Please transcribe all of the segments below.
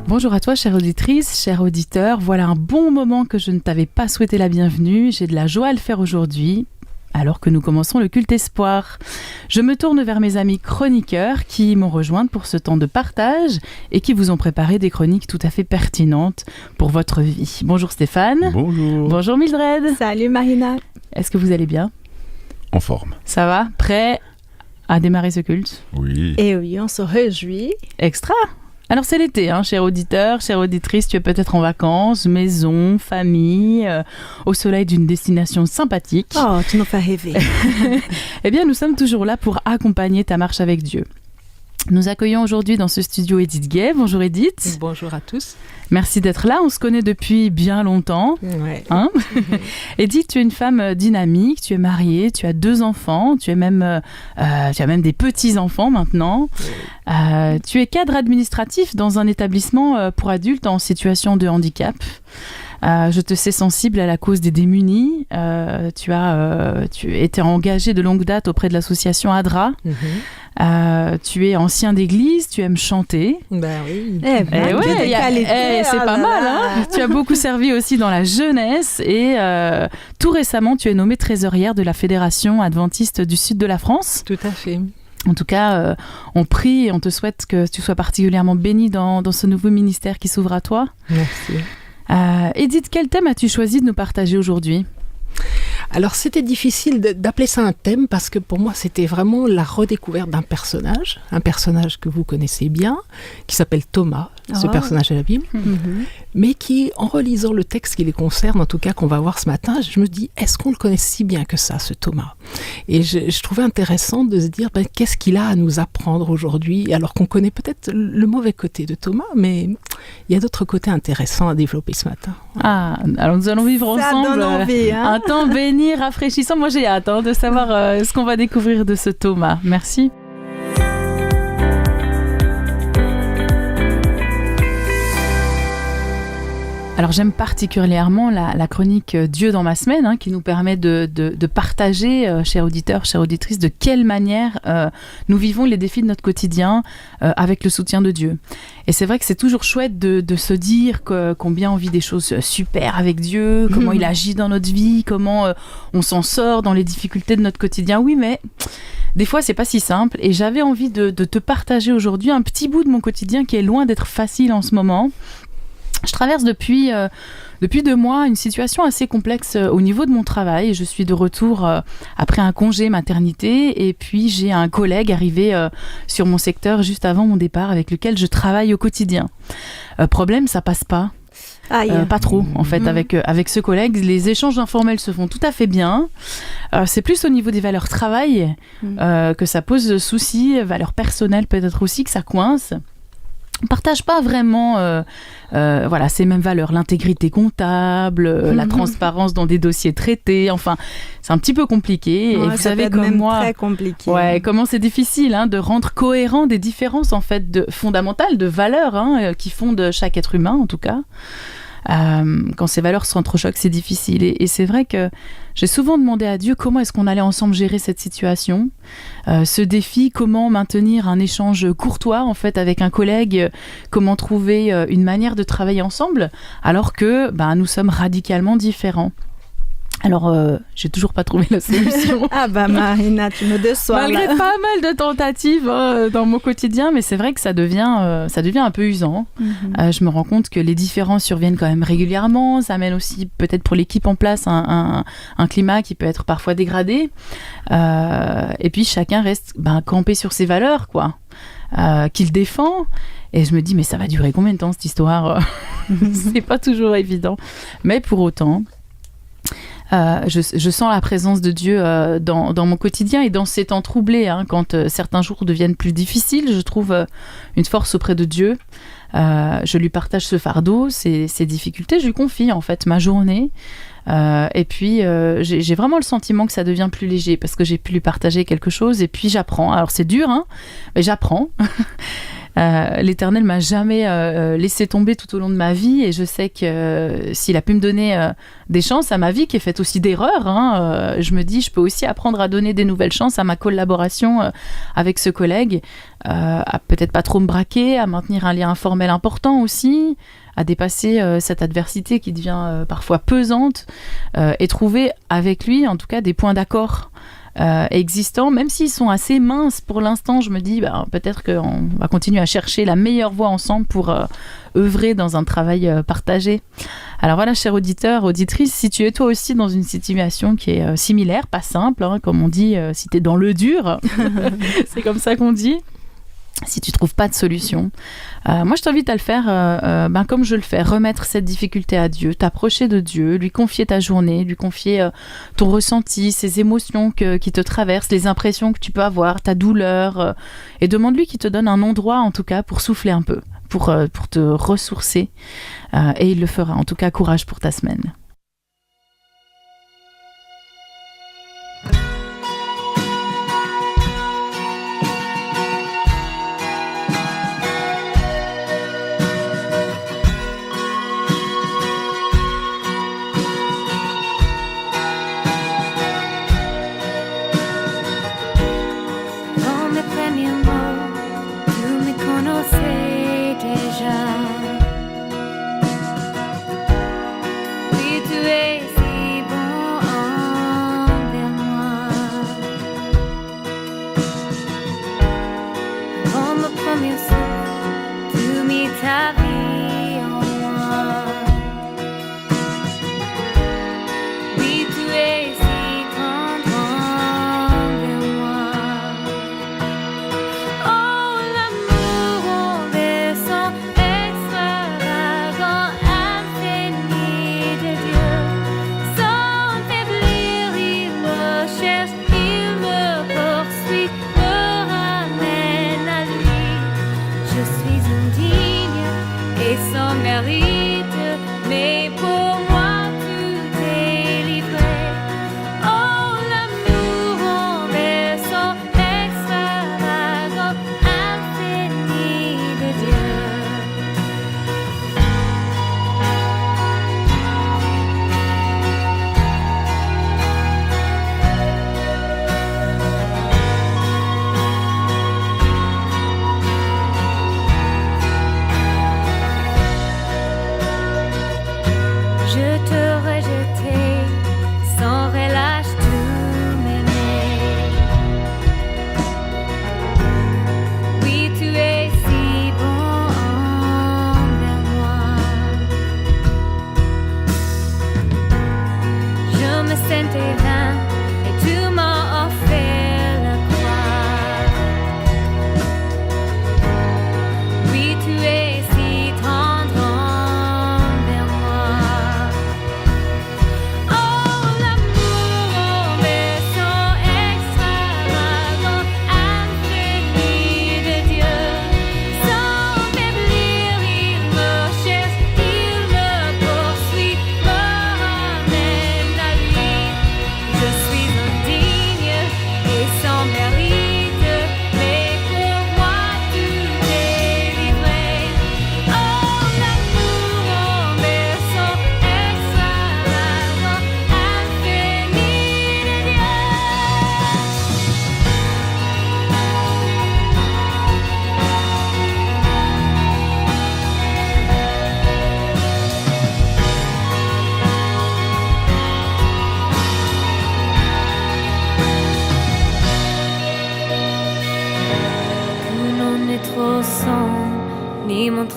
Bonjour à toi, chère auditrice, cher auditeur. Voilà un bon moment que je ne t'avais pas souhaité la bienvenue. J'ai de la joie à le faire aujourd'hui, alors que nous commençons le culte espoir. Je me tourne vers mes amis chroniqueurs qui m'ont rejointe pour ce temps de partage et qui vous ont préparé des chroniques tout à fait pertinentes pour votre vie. Bonjour Stéphane. Bonjour. Bonjour Mildred. Salut Marina. Est-ce que vous allez bien ? En forme. Ça va ? Prêt à démarrer ce culte ? Oui. Et oui, on se réjouit. Extra ! Alors c'est l'été, hein, cher auditeur, chère auditrice, tu es peut-être en vacances, maison, famille, au soleil d'une destination sympathique. Oh, tu nous fais rêver. Eh bien, nous sommes toujours là pour accompagner ta marche avec Dieu. Nous accueillons aujourd'hui dans ce studio Edith Gay. Bonjour Edith. Bonjour à tous. Merci d'être là, on se connaît depuis bien longtemps. Ouais. Hein Edith, tu es une femme dynamique, tu es mariée, tu as 2 enfants, tu as même des petits-enfants maintenant. Tu es cadre administratif dans un établissement pour adultes en situation de handicap. Je te sais sensible à la cause des démunis. Tu étais engagée de longue date auprès de l'association ADRA. Tu es ancien d'église, tu aimes chanter. Ben oui. C'est pas mal, hein. Tu as beaucoup servi aussi dans la jeunesse et tout récemment, tu es nommée trésorière de la Fédération adventiste du sud de la France. Tout à fait. En tout cas, on prie et on te souhaite que tu sois particulièrement bénie dans ce nouveau ministère qui s'ouvre à toi. Merci. Edith, quel thème as-tu choisi de nous partager aujourd'hui ? Alors c'était difficile d'appeler ça un thème parce que pour moi c'était vraiment la redécouverte d'un personnage, un personnage que vous connaissez bien, qui s'appelle Thomas, ce personnage de la Bible, mais qui, en relisant le texte qui les concerne, en tout cas qu'on va voir ce matin, je me dis, est-ce qu'on le connaît si bien que ça, ce Thomas ? Et je trouvais intéressant de se dire, qu'est-ce qu'il a à nous apprendre aujourd'hui, alors qu'on connaît peut-être le mauvais côté de Thomas, mais il y a d'autres côtés intéressants à développer ce matin. Ah, alors nous allons vivre ensemble donne envie, hein. un temps béni, rafraîchissant. Moi j'ai hâte de savoir ce qu'on va découvrir de ce Thomas. Merci. Alors j'aime particulièrement la chronique Dieu dans ma semaine, qui nous permet de partager, chers auditeurs, chères auditrices, de quelle manière nous vivons les défis de notre quotidien avec le soutien de Dieu. Et c'est vrai que c'est toujours chouette de se dire combien on vit des choses super avec Dieu, comment il agit dans notre vie, comment on s'en sort dans les difficultés de notre quotidien. Oui, mais des fois c'est pas si simple et j'avais envie de te partager aujourd'hui un petit bout de mon quotidien qui est loin d'être facile en ce moment. Je traverse depuis 2 mois une situation assez complexe au niveau de mon travail. Je suis de retour après un congé maternité et puis j'ai un collègue arrivé sur mon secteur juste avant mon départ avec lequel je travaille au quotidien. Problème, ça passe pas. Pas trop en fait avec ce collègue. Les échanges informels se font tout à fait bien. C'est plus au niveau des valeurs travail que ça pose souci, valeurs personnelles peut-être aussi que ça coince. On ne partage pas vraiment ces mêmes valeurs, l'intégrité comptable, la transparence dans des dossiers traités, enfin, c'est un petit peu compliqué. Ouais, et vous savez comme moi, très compliqué. Ouais, comment c'est difficile de rendre cohérent des différences en fait fondamentales, de valeurs qui fondent chaque être humain en tout cas. Quand ces valeurs s'entrechoquent, c'est difficile. Et c'est vrai que j'ai souvent demandé à Dieu comment est-ce qu'on allait ensemble gérer cette situation, ce défi, comment maintenir un échange courtois en fait avec un collègue, comment trouver une manière de travailler ensemble alors que nous sommes radicalement différents. Alors, j'ai toujours pas trouvé la solution. Marina, tu me déçois. Malgré pas mal de tentatives dans mon quotidien, mais c'est vrai que ça devient un peu usant. Je me rends compte que les différences surviennent quand même régulièrement. Ça amène aussi peut-être pour l'équipe en place un climat qui peut être parfois dégradé. Et puis chacun reste campé sur ses valeurs, quoi, qu'il défend. Et je me dis, mais ça va durer combien de temps cette histoire ? C'est pas toujours évident. Mais pour autant... je sens la présence de Dieu dans mon quotidien et dans ces temps troublés, quand certains jours deviennent plus difficiles, je trouve une force auprès de Dieu. Je lui partage ce fardeau, ces difficultés, je lui confie en fait ma journée. Et puis j'ai vraiment le sentiment que ça devient plus léger parce que j'ai pu lui partager quelque chose et puis j'apprends. Alors c'est dur, mais j'apprends. L'Éternel m'a jamais laissé tomber tout au long de ma vie, et je sais que s'il a pu me donner des chances à ma vie, qui est faite aussi d'erreurs, je me dis, je peux aussi apprendre à donner des nouvelles chances à ma collaboration avec ce collègue, à peut-être pas trop me braquer, à maintenir un lien informel important aussi, à dépasser cette adversité qui devient parfois pesante, et trouver avec lui, en tout cas, des points d'accord existants, même s'ils sont assez minces pour l'instant. Je me dis, peut-être qu'on va continuer à chercher la meilleure voie ensemble pour œuvrer dans un travail partagé. Alors voilà, cher auditeur, auditrice, si tu es toi aussi dans une situation qui est similaire, pas simple, comme on dit, si tu es dans le dur, c'est comme ça qu'on dit. Si tu ne trouves pas de solution, moi je t'invite à le faire comme je le fais, remettre cette difficulté à Dieu, t'approcher de Dieu, lui confier ta journée, lui confier ton ressenti, ces émotions qui te traversent, les impressions que tu peux avoir, ta douleur, et demande-lui qu'il te donne un endroit en tout cas pour souffler un peu, pour te ressourcer, et il le fera. En tout cas, courage pour ta semaine.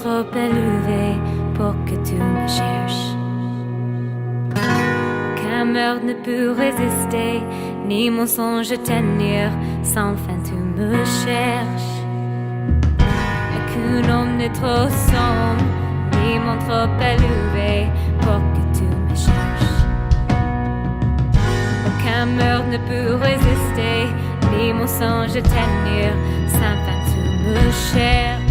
trop élevé pour que tu me cherches. Qu'un meurtre ne peut résister, ni mon songe tenir, sans fin tu me cherches. Et qu'un homme n'est trop sombre, ni mon trop élevé pour que tu me cherches. Aucun meurtre ne peut résister, ni mon songe tenir, sans fin tu me cherches.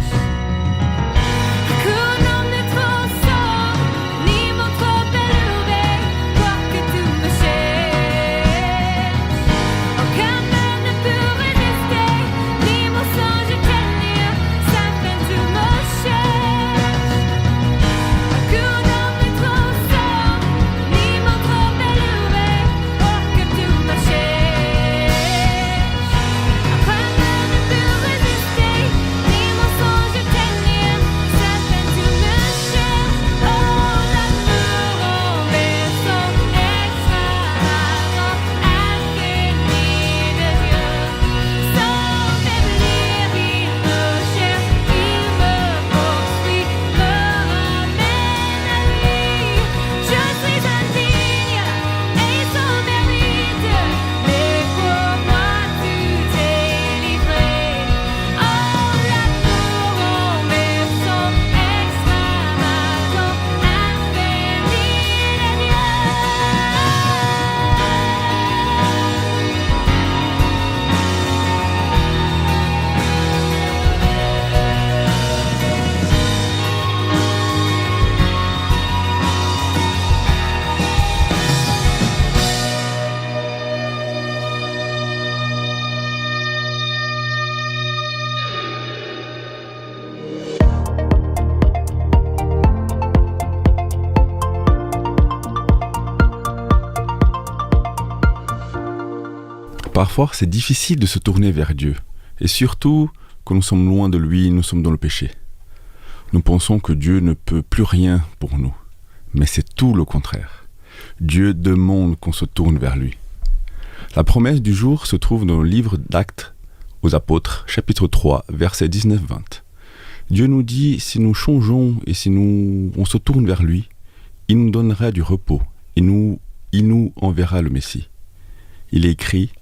Parfois, c'est difficile de se tourner vers Dieu. Et surtout, quand nous sommes loin de lui, nous sommes dans le péché. Nous pensons que Dieu ne peut plus rien pour nous. Mais c'est tout le contraire. Dieu demande qu'on se tourne vers lui. La promesse du jour se trouve dans le livre d'Actes aux Apôtres, chapitre 3, versets 19-20. Dieu nous dit, si nous changeons et si on se tourne vers lui, il nous donnera du repos et il nous enverra le Messie. Il est écrit,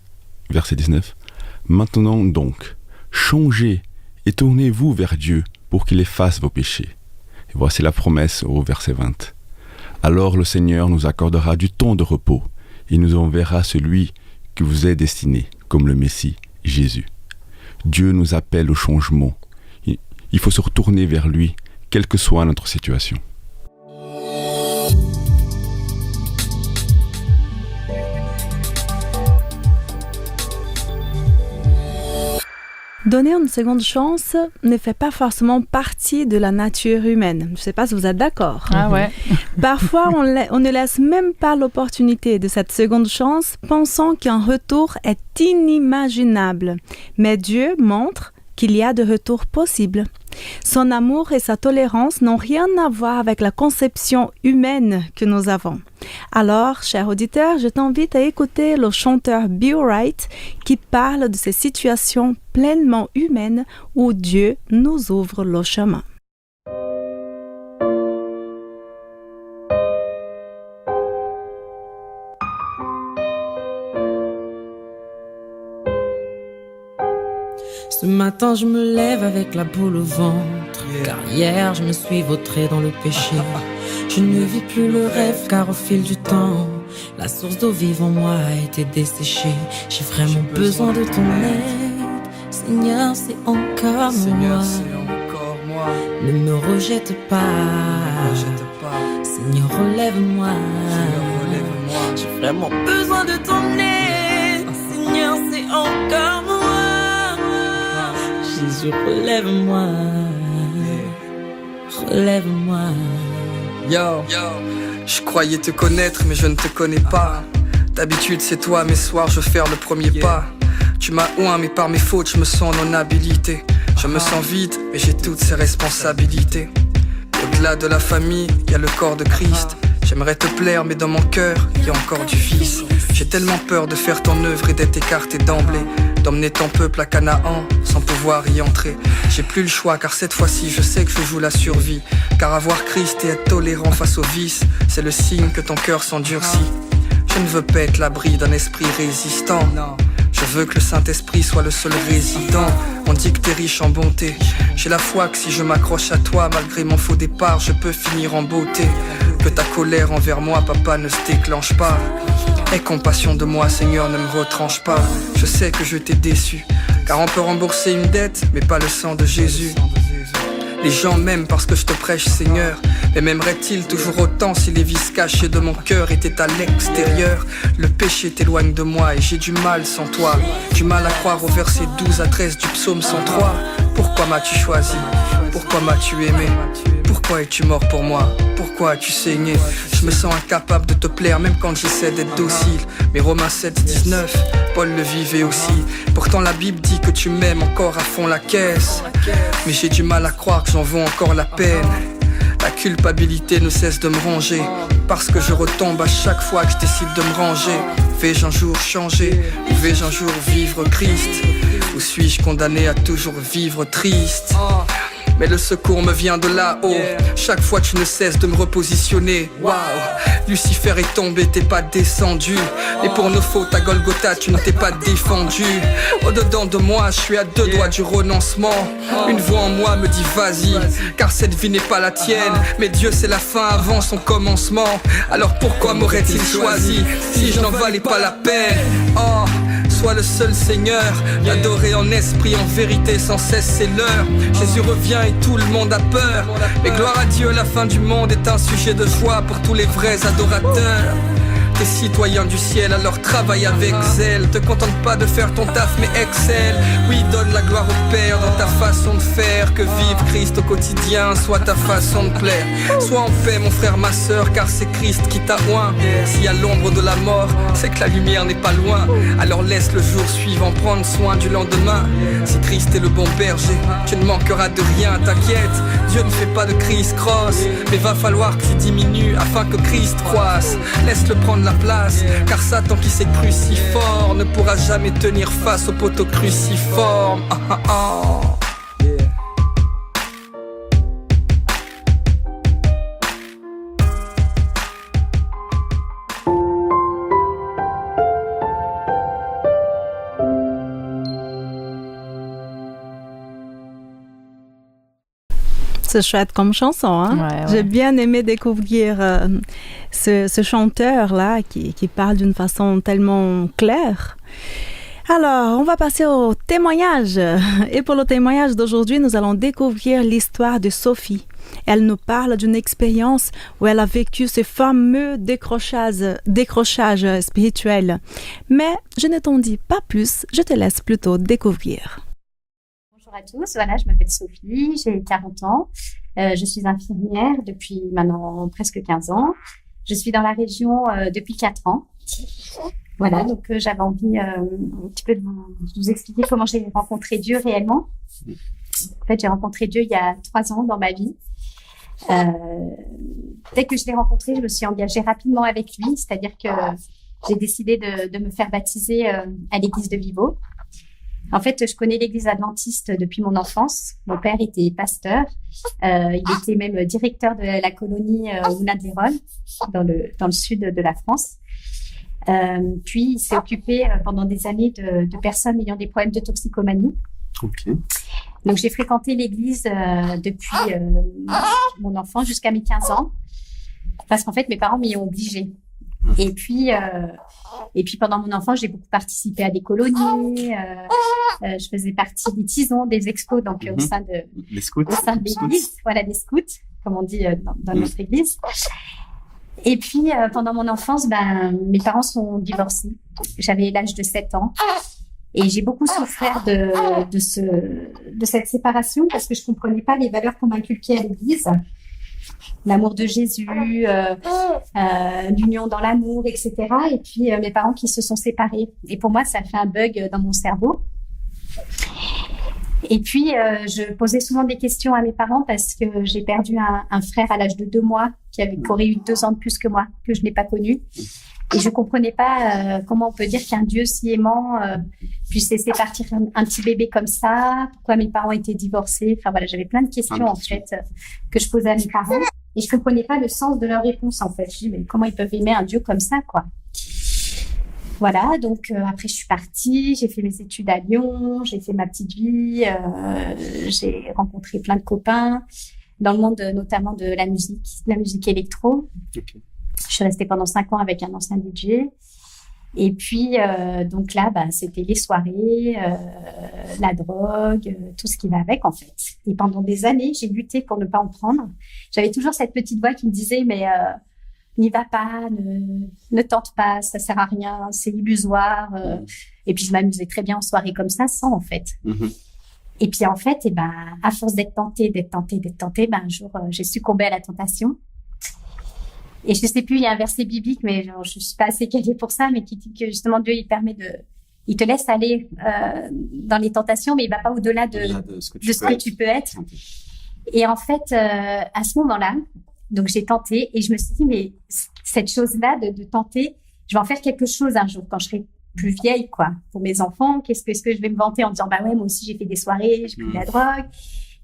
verset 19, « Maintenant donc, changez et tournez-vous vers Dieu pour qu'il efface vos péchés. » Et voici la promesse au verset 20. « Alors le Seigneur nous accordera du temps de repos et nous enverra celui qui vous est destiné, comme le Messie, Jésus. » Dieu nous appelle au changement. Il faut se retourner vers lui, quelle que soit notre situation. Donner une seconde chance ne fait pas forcément partie de la nature humaine. Je ne sais pas si vous êtes d'accord. Ah ouais. Parfois, on ne laisse même pas l'opportunité de cette seconde chance, pensant qu'un retour est inimaginable. Mais Dieu montre qu'il y a de retours possibles. Son amour et sa tolérance n'ont rien à voir avec la conception humaine que nous avons. Alors, cher auditeur, je t'invite à écouter le chanteur Bill Wright qui parle de ces situations pleinement humaines où Dieu nous ouvre le chemin. Ce matin je me lève avec la boule au ventre, car hier je me suis vautré dans le péché. Je ne vis plus le rêve car au fil du temps, la source d'eau vive en moi a été desséchée. J'ai vraiment besoin de ton aide, Seigneur, c'est encore moi. Ne me rejette pas, Seigneur, relève-moi. J'ai vraiment besoin de ton aide, Seigneur, c'est encore moi. Jésus, relève-moi, relève-moi. Yo, je croyais te connaître mais je ne te connais pas. D'habitude c'est toi, mais ce soir je vais faire le premier pas. Tu m'as oint mais par mes fautes je me sens en inhabilité. Je me sens vide mais j'ai toutes ces responsabilités. Au-delà de la famille, il y a le corps de Christ. J'aimerais te plaire mais dans mon cœur, il y a encore du vice. J'ai tellement peur de faire ton œuvre et d'être écarté d'emblée, d'emmener ton peuple à Canaan sans pouvoir y entrer. J'ai plus le choix car cette fois-ci je sais que je joue la survie. Car avoir Christ et être tolérant face au vice, c'est le signe que ton cœur s'endurcit. Je ne veux pas être l'abri d'un esprit résistant. Je veux que le Saint-Esprit soit le seul résident. On dit que t'es riche en bonté. J'ai la foi que si je m'accroche à toi, malgré mon faux départ, je peux finir en beauté. Que ta colère envers moi, papa, ne se déclenche pas. Aie compassion de moi, Seigneur, ne me retranche pas. Je sais que je t'ai déçu, car on peut rembourser une dette, mais pas le sang de Jésus. Les gens m'aiment parce que je te prêche, Seigneur. Mais m'aimeraient-ils toujours autant si les vices cachés de mon cœur étaient à l'extérieur? Le péché t'éloigne de moi et j'ai du mal sans toi. Du mal à croire au verset 12 à 13 du psaume 103. Pourquoi m'as-tu choisi? Pourquoi m'as-tu aimé? Pourquoi es-tu mort pour moi? Pourquoi as-tu saigné? Je me sens incapable de te plaire même quand j'essaie d'être docile. Mais Romains 7, 19, Paul le vivait aussi. Pourtant la Bible dit que tu m'aimes encore à fond la caisse. Mais j'ai du mal à croire que j'en vaux encore la peine. La culpabilité ne cesse de me ranger, parce que je retombe à chaque fois que je décide de me ranger. Vais-je un jour changer? Ou vais-je un jour vivre Christ? Ou suis-je condamné à toujours vivre triste? Mais le secours me vient de là-haut. Chaque fois tu ne cesses de me repositionner. Waouh, Lucifer est tombé, t'es pas descendu. Et pour nos fautes à Golgotha tu ne t'es pas défendu. Au-dedans de moi je suis à deux doigts du renoncement. Une voix en moi me dit vas-y, car cette vie n'est pas la tienne. Mais Dieu c'est la fin avant son commencement. Alors pourquoi m'aurait-il choisi si je n'en valais pas la peine? Oh, sois le seul Seigneur, adorer en esprit, en vérité, sans cesse c'est l'heure. Jésus revient et tout le monde a peur. Mais gloire à Dieu, la fin du monde est un sujet de joie pour tous les vrais adorateurs. T'es citoyen du ciel, alors travaille avec zèle. Te contente pas de faire ton taf, mais excelle. Oui, donne la gloire au Père dans ta façon de faire. Que vive Christ au quotidien soit ta façon de plaire. Sois en paix mon frère, ma sœur, car c'est Christ qui t'a oint. S'il y a l'ombre de la mort, c'est que la lumière n'est pas loin. Alors laisse le jour suivant prendre soin du lendemain. Si Christ est le bon berger, tu ne manqueras de rien, t'inquiète. Dieu ne fait pas de criss-cross, mais va falloir qu'il diminue afin que Christ croisse. Laisse-le prendre la place, car Satan qui s'est cru si fort ne pourra jamais tenir face au poteau cruciforme. C'est chouette comme chanson, hein? Ouais. J'ai bien aimé découvrir ce chanteur-là qui parle d'une façon tellement claire. Alors, on va passer au témoignage. Et pour le témoignage d'aujourd'hui, nous allons découvrir l'histoire de Sophie. Elle nous parle d'une expérience où elle a vécu ce fameux décrochage spirituel. Mais je ne t'en dis pas plus, je te laisse plutôt découvrir. Bonjour à tous, voilà, je m'appelle Sophie, j'ai 40 ans, je suis infirmière depuis maintenant presque 15 ans. Je suis dans la région depuis 4 ans. Voilà, donc j'avais envie un petit peu de vous expliquer comment j'ai rencontré Dieu réellement. En fait, j'ai rencontré Dieu il y a 3 ans dans ma vie. Dès que je l'ai rencontré, je me suis engagée rapidement avec lui, c'est-à-dire que j'ai décidé de me faire baptiser à l'église de Vivo. En fait, je connais l'église adventiste depuis mon enfance. Mon père était pasteur. Il était même directeur de la colonie Moulin de Vérone, dans le sud de la France. Puis, il s'est occupé pendant des années de personnes ayant des problèmes de toxicomanie. Okay. Donc, j'ai fréquenté l'église depuis mon enfance jusqu'à mes 15 ans. Parce qu'en fait, mes parents m'y ont obligée. Et puis pendant mon enfance, j'ai beaucoup participé à des colonies. Je faisais partie des tisons, des expos, donc au sein de l'église, voilà, des scouts, comme on dit dans notre église. Et puis pendant mon enfance, mes parents sont divorcés. J'avais l'âge de 7 ans. Et j'ai beaucoup souffert de cette séparation parce que je comprenais pas les valeurs qu'on m'inculquait à l'église. L'amour de Jésus, l'union dans l'amour, etc. Et puis mes parents qui se sont séparés. Et pour moi, ça a fait un bug dans mon cerveau. Et puis, je posais souvent des questions à mes parents parce que j'ai perdu un frère à l'âge de 2 mois qui aurait eu 2 ans de plus que moi, que je n'ai pas connu. Et je comprenais pas comment on peut dire qu'un Dieu si aimant puisse laisser partir un petit bébé comme ça. Pourquoi mes parents étaient divorcés. Enfin voilà, j'avais plein de questions en fait que je posais à mes parents. Et je comprenais pas le sens de leurs réponses en fait. Je dis mais comment ils peuvent aimer un Dieu comme ça quoi. Voilà, donc après je suis partie, j'ai fait mes études à Lyon, j'ai fait ma petite vie, j'ai rencontré plein de copains dans le monde notamment de la musique électro. Okay. Je suis restée pendant 5 ans avec un ancien DJ. Et puis, donc là, c'était les soirées, la drogue, tout ce qui va avec, en fait. Et pendant des années, j'ai lutté pour ne pas en prendre. J'avais toujours cette petite voix qui me disait, mais n'y va pas, ne tente pas, ça sert à rien, c'est illusoire. Et puis, je m'amusais très bien en soirée comme ça, sans, en fait. Et puis, en fait, à force d'être tentée, un jour, j'ai succombé à la tentation. Et je sais plus, il y a un verset biblique, mais je suis pas assez calée pour ça, mais qui dit que justement Dieu, il te laisse aller dans les tentations, mais il va pas au-delà de ce que tu peux être. Et en fait, à ce moment-là, donc j'ai tenté et je me suis dit, mais cette chose-là de tenter, je vais en faire quelque chose un jour quand je serai plus vieille, quoi, pour mes enfants. Qu'est-ce que je vais me vanter en disant, ouais, moi aussi j'ai fait des soirées, j'ai pris de la drogue.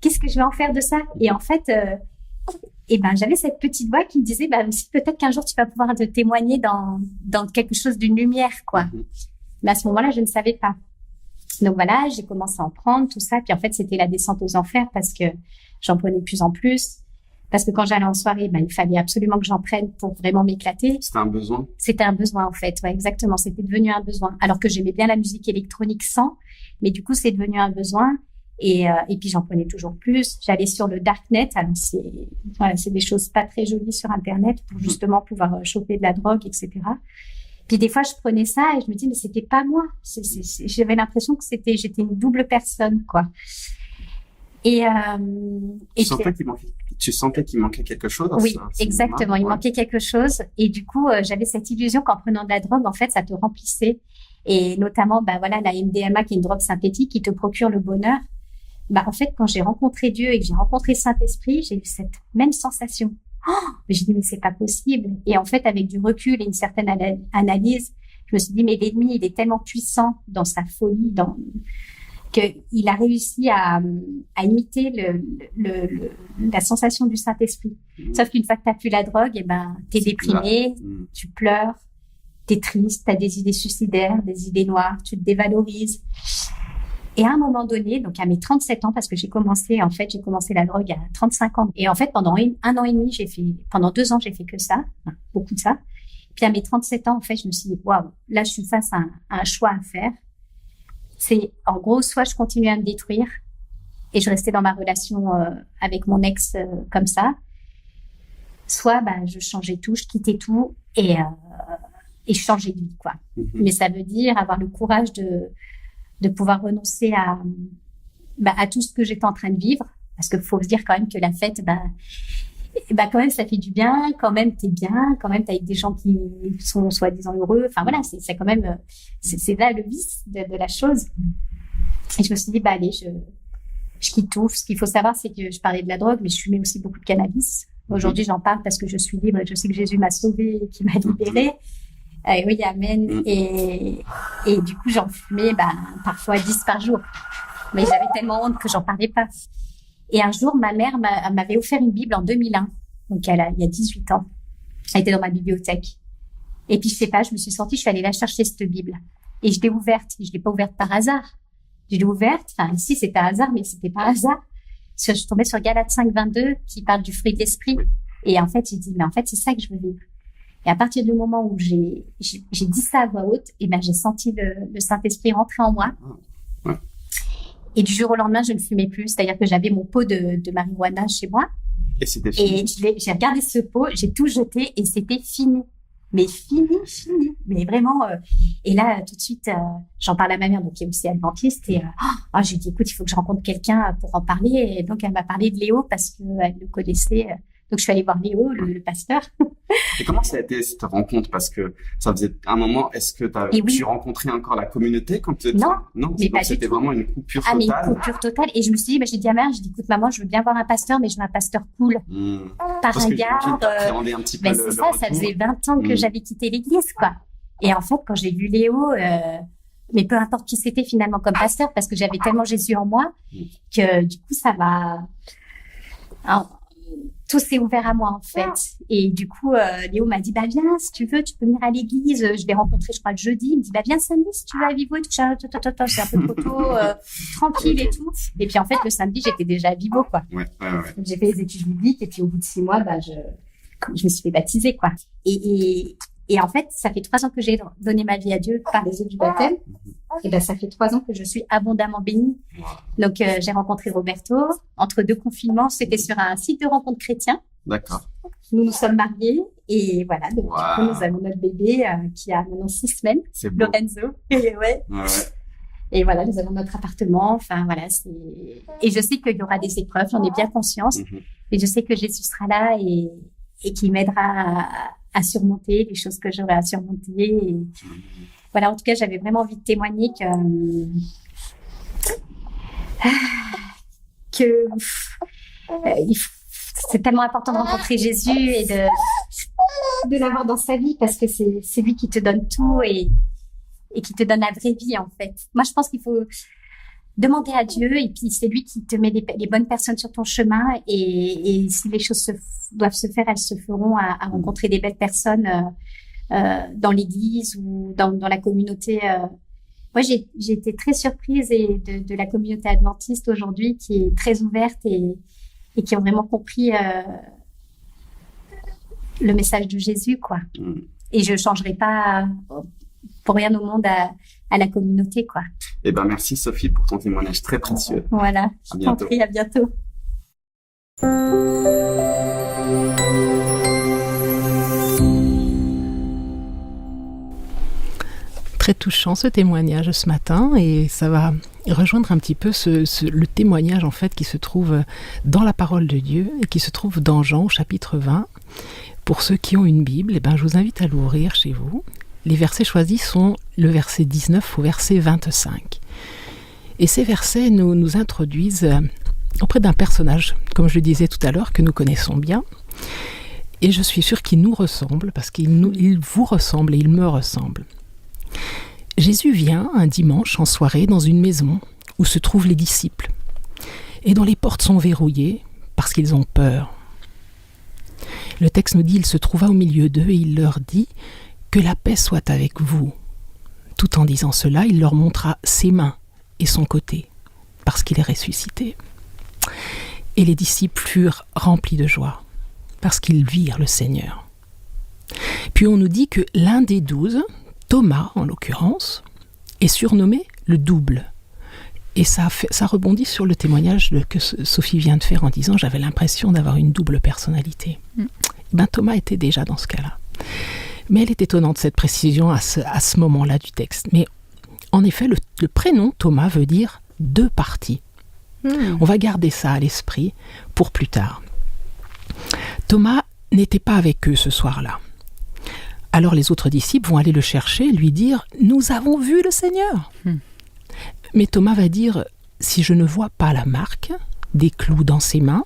Qu'est-ce que je vais en faire de ça? Et en fait, j'avais cette petite voix qui me disait, si peut-être qu'un jour tu vas pouvoir te témoigner dans quelque chose d'une lumière, quoi. Mais à ce moment-là, je ne savais pas. Donc voilà, j'ai commencé à en prendre, tout ça. Puis en fait, c'était la descente aux enfers parce que j'en prenais de plus en plus. Parce que quand j'allais en soirée, il fallait absolument que j'en prenne pour vraiment m'éclater. C'était un besoin? C'était un besoin, en fait. Ouais, exactement. C'était devenu un besoin. Alors que j'aimais bien la musique électronique sans. Mais du coup, c'est devenu un besoin. Et puis j'en prenais toujours plus. J'allais sur le darknet. Alors c'est des choses pas très jolies sur Internet pour justement pouvoir choper de la drogue, etc. Puis des fois je prenais ça et je me dis mais c'était pas moi. J'avais l'impression que j'étais une double personne, quoi. Tu sentais qu'il manquait quelque chose? Oui, exactement. Il manquait quelque chose. Et du coup, j'avais cette illusion qu'en prenant de la drogue, en fait, ça te remplissait. Et notamment, la MDMA, qui est une drogue synthétique, qui te procure le bonheur. En fait, quand j'ai rencontré Dieu et que j'ai rencontré le Saint-Esprit, j'ai eu cette même sensation. Mais j'ai dit, mais c'est pas possible. Et en fait, avec du recul et une certaine analyse, je me suis dit, mais l'ennemi, il est tellement puissant dans sa folie, qu'il a réussi à imiter la sensation du Saint-Esprit. Sauf qu'une fois que t'as plus la drogue, t'es déprimé, tu pleures, t'es triste, t'as des idées suicidaires, des idées noires, tu te dévalorises. Et à un moment donné, donc à mes 37 ans, parce que j'ai commencé la drogue à 35 ans. Et en fait, pendant un an et demi, pendant 2 ans, j'ai fait que ça, beaucoup de ça. Puis à mes 37 ans, en fait, je me suis dit, waouh, là, je suis face à un choix à faire. C'est, en gros, soit je continuais à me détruire et je restais dans ma relation avec mon ex comme ça, soit je changeais tout, je quittais tout et je changeais de vie, quoi. Mais ça veut dire avoir le courage de pouvoir renoncer à tout ce que j'étais en train de vivre, parce qu'il faut se dire quand même que la fête, quand même ça fait du bien, quand même t'es bien, quand même t'es avec des gens qui sont soi-disant heureux, enfin voilà, c'est quand même c'est là le vice de la chose. Et je me suis dit allez, je quitte tout. Ce qu'il faut savoir, c'est que je parlais de la drogue, mais je fumais aussi beaucoup de cannabis. Aujourd'hui j'en parle parce que je suis libre et je sais que Jésus m'a sauvée et qu'il m'a libérée. Oui, amen. Et du coup j'en fumais parfois 10 par jour, mais j'avais tellement honte que j'en parlais pas. Et un jour, ma mère m'avait offert une Bible en 2001. Donc, il y a 18 ans. Elle était dans ma bibliothèque. Et puis, je sais pas, je me suis sortie, je suis allée la chercher, cette Bible. Et je l'ai ouverte. Je l'ai pas ouverte par hasard. Je l'ai ouverte. Enfin, ici, c'était hasard, mais c'était pas hasard. Je suis tombée sur Galates 5:22, qui parle du fruit de l'esprit. Et en fait, j'ai dit, mais en fait, c'est ça que je veux vivre. Et à partir du moment où j'ai dit ça à voix haute, j'ai senti le Saint-Esprit rentrer en moi. Ouais. Et du jour au lendemain, je ne fumais plus. C'est-à-dire que j'avais mon pot de marijuana chez moi. Et c'était fini. Et j'ai regardé ce pot, j'ai tout jeté et c'était fini. Mais fini. Mais vraiment. Et là, tout de suite, j'en parle à ma mère, donc qui est aussi adventiste. Et j'ai dit, écoute, il faut que je rencontre quelqu'un pour en parler. Et donc, elle m'a parlé de Léo parce qu'elle le connaissait. Donc, je suis allée voir Léo, le pasteur. Et comment ça a été cette rencontre? Parce que ça faisait un moment, est-ce que tu rencontrais encore la communauté quand tu étais... Non, mais pas c'était vraiment une coupure totale. Mais une coupure totale. Et je me suis dit, j'ai dit à ma mère, écoute maman, je veux bien voir un pasteur, mais je veux un pasteur cool. Par un gars. C'est ça, ça faisait 20 ans que j'avais quitté l'église, quoi. Et en fait, quand j'ai vu Léo, mais peu importe qui c'était finalement comme pasteur, parce que j'avais tellement Jésus en moi, que du coup, ça m'a... tout s'est ouvert à moi, en fait. Et du coup, Léo m'a dit, viens, si tu veux, tu peux venir à l'église. Je l'ai rencontré, je crois, le jeudi. Il me dit, viens samedi, si tu veux, à Vivo et tout. C'est un peu trop tôt, tranquille et tout. Et puis, en fait, le samedi, j'étais déjà à Vivo, quoi. Ouais. J'ai fait les études bibliques et puis, au bout de 6 mois, je me suis fait baptiser, quoi. Et en fait, ça fait 3 ans que j'ai donné ma vie à Dieu par les eaux du baptême. Et ça fait 3 ans que je suis abondamment bénie. Donc, j'ai rencontré Roberto entre 2 confinements. C'était sur un site de rencontre chrétien. D'accord. Nous sommes mariés et voilà. Donc, du coup, nous avons notre bébé qui a maintenant 6 semaines. C'est beau. Lorenzo. Et voilà, nous avons notre appartement. Enfin, voilà, et je sais qu'il y aura des épreuves. J'en ai bien conscience. Et je sais que Jésus sera là et qu'il m'aidera à surmonter les choses que j'aurai à surmonter. Et voilà, en tout cas, j'avais vraiment envie de témoigner que c'est tellement important de rencontrer Jésus et de l'avoir dans sa vie, parce que c'est lui qui te donne tout et qui te donne la vraie vie, en fait. Moi, je pense qu'il faut demander à Dieu, et puis c'est lui qui te met les bonnes personnes sur ton chemin, et si les choses doivent se faire, elles se feront à rencontrer des belles personnes dans l'église ou dans la communauté. Moi, j'ai été très surprise de la communauté adventiste aujourd'hui, qui est très ouverte et qui ont vraiment compris le message de Jésus, quoi. Et je changerai pas pour rien au monde à la communauté, quoi. Eh ben, merci Sophie pour ton témoignage très précieux. Voilà. À bientôt. À bientôt. Très touchant ce témoignage ce matin, et ça va rejoindre un petit peu le témoignage en fait qui se trouve dans la parole de Dieu et qui se trouve dans Jean au chapitre 20. Pour ceux qui ont une Bible, eh ben, je vous invite à l'ouvrir chez vous. Les versets choisis sont le verset 19 au verset 25. Et ces versets nous introduisent auprès d'un personnage, comme je le disais tout à l'heure, que nous connaissons bien. Et je suis sûre qu'il nous ressemble, parce qu'il vous ressemble et il me ressemble. Jésus vient un dimanche en soirée dans une maison où se trouvent les disciples et dont les portes sont verrouillées parce qu'ils ont peur. Le texte nous dit qu'il se trouva au milieu d'eux et il leur dit « Que la paix soit avec vous ». Tout en disant cela, il leur montra ses mains et son côté parce qu'il est ressuscité. Et les disciples furent remplis de joie parce qu'ils virent le Seigneur. Puis on nous dit que l'un des 12, Thomas, en l'occurrence, est surnommé le double. Et ça rebondit sur le témoignage que Sophie vient de faire en disant « J'avais l'impression d'avoir une double personnalité ». Thomas était déjà dans ce cas-là. Mais elle est étonnante, cette précision, à ce moment-là du texte. Mais en effet, le prénom Thomas veut dire « deux parties ». On va garder ça à l'esprit pour plus tard. Thomas n'était pas avec eux ce soir-là. Alors les autres disciples vont aller le chercher, lui dire « Nous avons vu le Seigneur !» Mais Thomas va dire « Si je ne vois pas la marque des clous dans ses mains,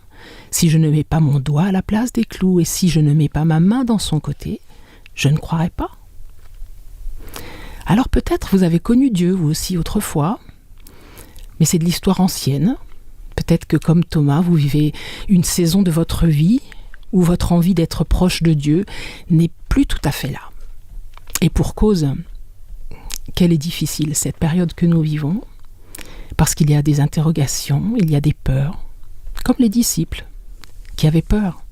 si je ne mets pas mon doigt à la place des clous et si je ne mets pas ma main dans son côté, je ne croirai pas. » Alors peut-être vous avez connu Dieu vous aussi autrefois, mais c'est de l'histoire ancienne. Peut-être que comme Thomas, vous vivez une saison de votre vie où votre envie d'être proche de Dieu n'est plus tout à fait là. Et pour cause, qu'elle est difficile cette période que nous vivons, parce qu'il y a des interrogations, il y a des peurs, comme les disciples qui avaient peur,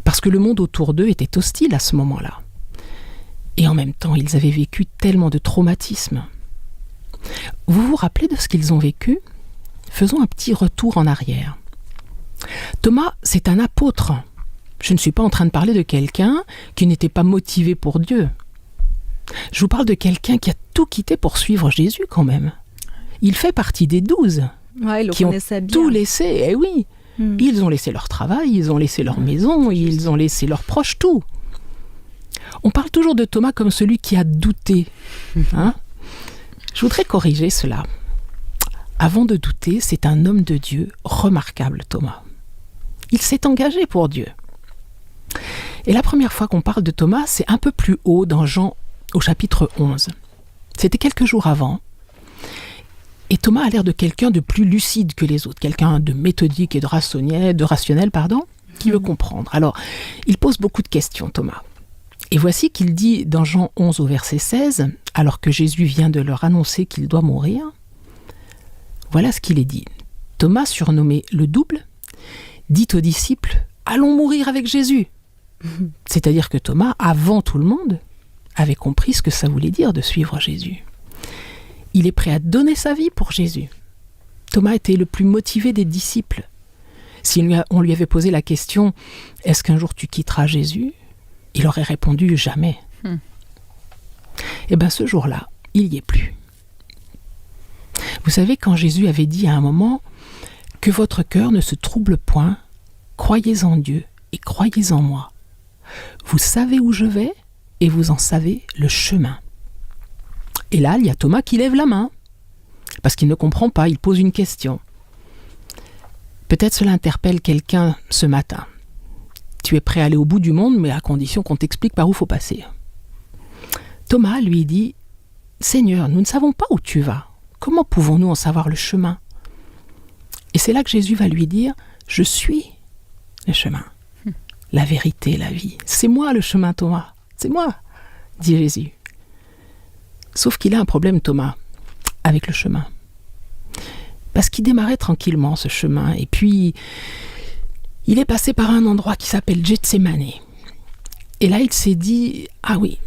parce que le monde autour d'eux était hostile à ce moment-là. Et en même temps, ils avaient vécu tellement de traumatismes. Vous vous rappelez de ce qu'ils ont vécu ? Faisons un petit retour en arrière. Thomas, c'est un apôtre. Je ne suis pas en train de parler de quelqu'un qui n'était pas motivé pour Dieu. Je vous parle de quelqu'un qui a tout quitté pour suivre Jésus quand même. Il fait partie des 12 qui ont tout laissé. Eh oui, ils ont laissé leur travail, ils ont laissé leur maison, ils ont laissé leurs proches, tout. On parle toujours de Thomas comme celui qui a douté. Je voudrais corriger cela. Avant de douter, c'est un homme de Dieu remarquable, Thomas. Il s'est engagé pour Dieu. Et la première fois qu'on parle de Thomas, c'est un peu plus haut dans Jean au chapitre 11. C'était quelques jours avant. Et Thomas a l'air de quelqu'un de plus lucide que les autres, quelqu'un de méthodique et de rationnel, qui veut comprendre. Alors, il pose beaucoup de questions, Thomas. Et voici qu'il dit dans Jean 11 au verset 16, alors que Jésus vient de leur annoncer qu'il doit mourir, voilà ce qu'il est dit. Thomas, surnommé le double, dit aux disciples « Allons mourir avec Jésus !» C'est-à-dire que Thomas, avant tout le monde, avait compris ce que ça voulait dire de suivre Jésus. Il est prêt à donner sa vie pour Jésus. Thomas était le plus motivé des disciples. Si on lui avait posé la question « Est-ce qu'un jour tu quitteras Jésus ?» il aurait répondu « Jamais ». Et bien ce jour-là, il n'y est plus. Vous savez, quand Jésus avait dit à un moment « Que votre cœur ne se trouble point, croyez en Dieu et croyez en moi. Vous savez où je vais et vous en savez le chemin. » Et là, il y a Thomas qui lève la main, parce qu'il ne comprend pas, il pose une question. Peut-être cela interpelle quelqu'un ce matin. Tu es prêt à aller au bout du monde, mais à condition qu'on t'explique par où il faut passer. Thomas lui dit « Seigneur, nous ne savons pas où tu vas. Comment pouvons-nous en savoir le chemin ?» Et c'est là que Jésus va lui dire « Je suis le chemin, la vérité, la vie. C'est moi le chemin, Thomas. C'est moi, dit Jésus. » Sauf qu'il a un problème, Thomas, avec le chemin. Parce qu'il démarrait tranquillement, ce chemin. Et puis, il est passé par un endroit qui s'appelle Gethsémani. Et là, il s'est dit « Ah oui,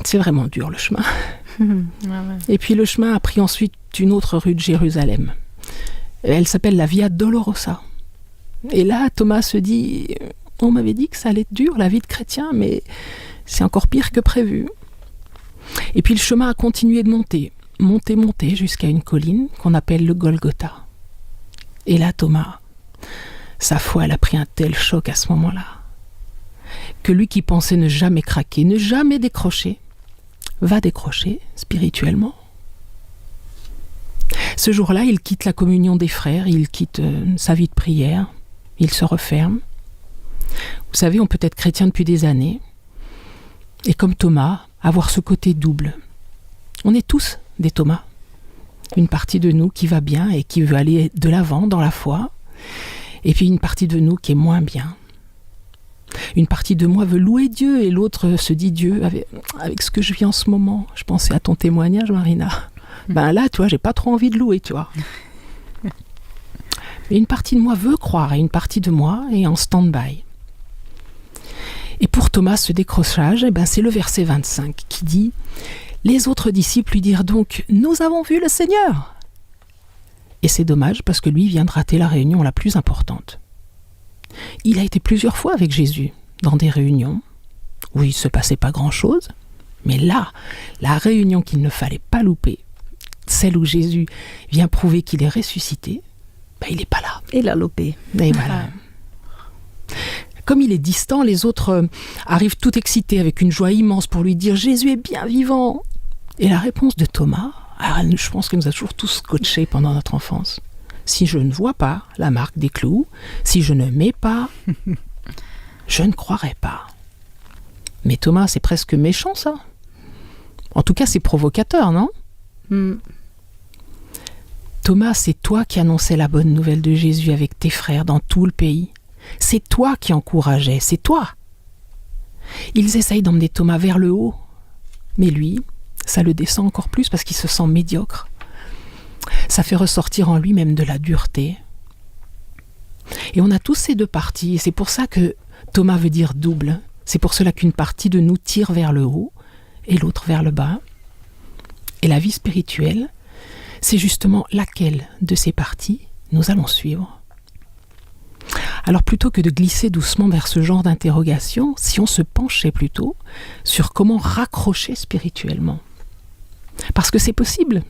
c'est vraiment dur le chemin. Et puis le chemin a pris ensuite une autre rue de Jérusalem. Elle s'appelle la Via Dolorosa. Et là, Thomas se dit, on m'avait dit que ça allait être dur, la vie de chrétien, mais c'est encore pire que prévu. Et puis le chemin a continué de monter jusqu'à une colline qu'on appelle le Golgotha. Et là, Thomas, sa foi, elle a pris un tel choc à ce moment-là, que lui qui pensait ne jamais craquer, ne jamais décrocher, va décrocher spirituellement. Ce jour-là, il quitte la communion des frères, il quitte sa vie de prière, il se referme. Vous savez, on peut être chrétien depuis des années, et comme Thomas, avoir ce côté double. On est tous des Thomas. Une partie de nous qui va bien et qui veut aller de l'avant dans la foi, et puis une partie de nous qui est moins bien. Une partie de moi veut louer Dieu et l'autre se dit Dieu, avec ce que je vis en ce moment. Je pensais à ton témoignage, Marina. Ben là, tu vois, j'ai pas trop envie de louer, tu vois. Mais une partie de moi veut croire et une partie de moi est en stand-by. Et pour Thomas, ce décrochage, c'est le verset 25 qui dit « Les autres disciples lui dirent donc « Nous avons vu le Seigneur !» Et c'est dommage parce que lui vient de rater la réunion la plus importante. Il a été plusieurs fois avec Jésus dans des réunions où il ne se passait pas grand-chose, mais là, la réunion qu'il ne fallait pas louper, celle où Jésus vient prouver qu'il est ressuscité, il n'est pas là. Il a loupé. Et voilà. Comme il est distant, les autres arrivent tout excités avec une joie immense pour lui dire « Jésus est bien vivant !» Et la réponse de Thomas, je pense qu'elle nous a toujours tous scotchés pendant notre enfance. Si je ne vois pas la marque des clous, si je ne mets pas, je ne croirai pas. Mais Thomas, c'est presque méchant, ça. En tout cas, c'est provocateur, non ? Thomas, c'est toi qui annonçais la bonne nouvelle de Jésus avec tes frères dans tout le pays. C'est toi qui encourageais, c'est toi. Ils essayent d'emmener Thomas vers le haut, mais lui, ça le descend encore plus parce qu'il se sent médiocre. Ça fait ressortir en lui même de la dureté. Et on a tous ces deux parties, et c'est pour ça que Thomas veut dire double. C'est pour cela qu'une partie de nous tire vers le haut et l'autre vers le bas. Et la vie spirituelle, c'est justement laquelle de ces parties nous allons suivre. Alors plutôt que de glisser doucement vers ce genre d'interrogation, si on se penchait plutôt sur comment raccrocher spirituellement. Parce que c'est possible.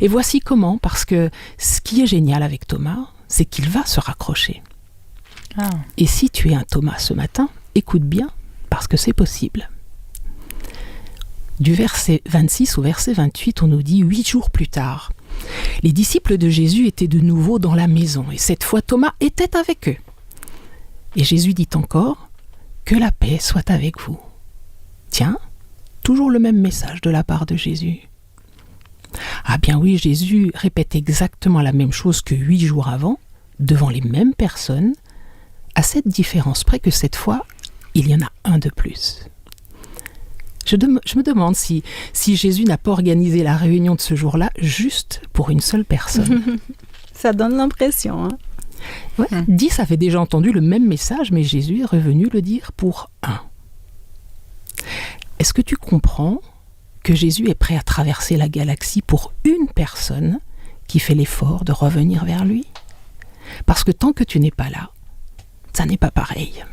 Et voici comment, parce que ce qui est génial avec Thomas, c'est qu'il va se raccrocher. Et si tu es un Thomas ce matin, écoute bien, parce que c'est possible. Du verset 26 au verset 28, on nous dit 8 jours plus tard. Les disciples de Jésus étaient de nouveau dans la maison, et cette fois Thomas était avec eux. Et Jésus dit encore, « Que la paix soit avec vous. » Tiens, toujours le même message de la part de Jésus. Ah bien oui, Jésus répète exactement la même chose que 8 jours avant, devant les mêmes personnes, à cette différence près que cette fois, il y en a un de plus. Je me demande si Jésus n'a pas organisé la réunion de ce jour-là juste pour une seule personne. Ça donne l'impression. Ouais, 10 avaient déjà entendu le même message, mais Jésus est revenu le dire pour un. Est-ce que tu comprends que Jésus est prêt à traverser la galaxie pour une personne qui fait l'effort de revenir vers lui ? Parce que tant que tu n'es pas là, ça n'est pas pareil.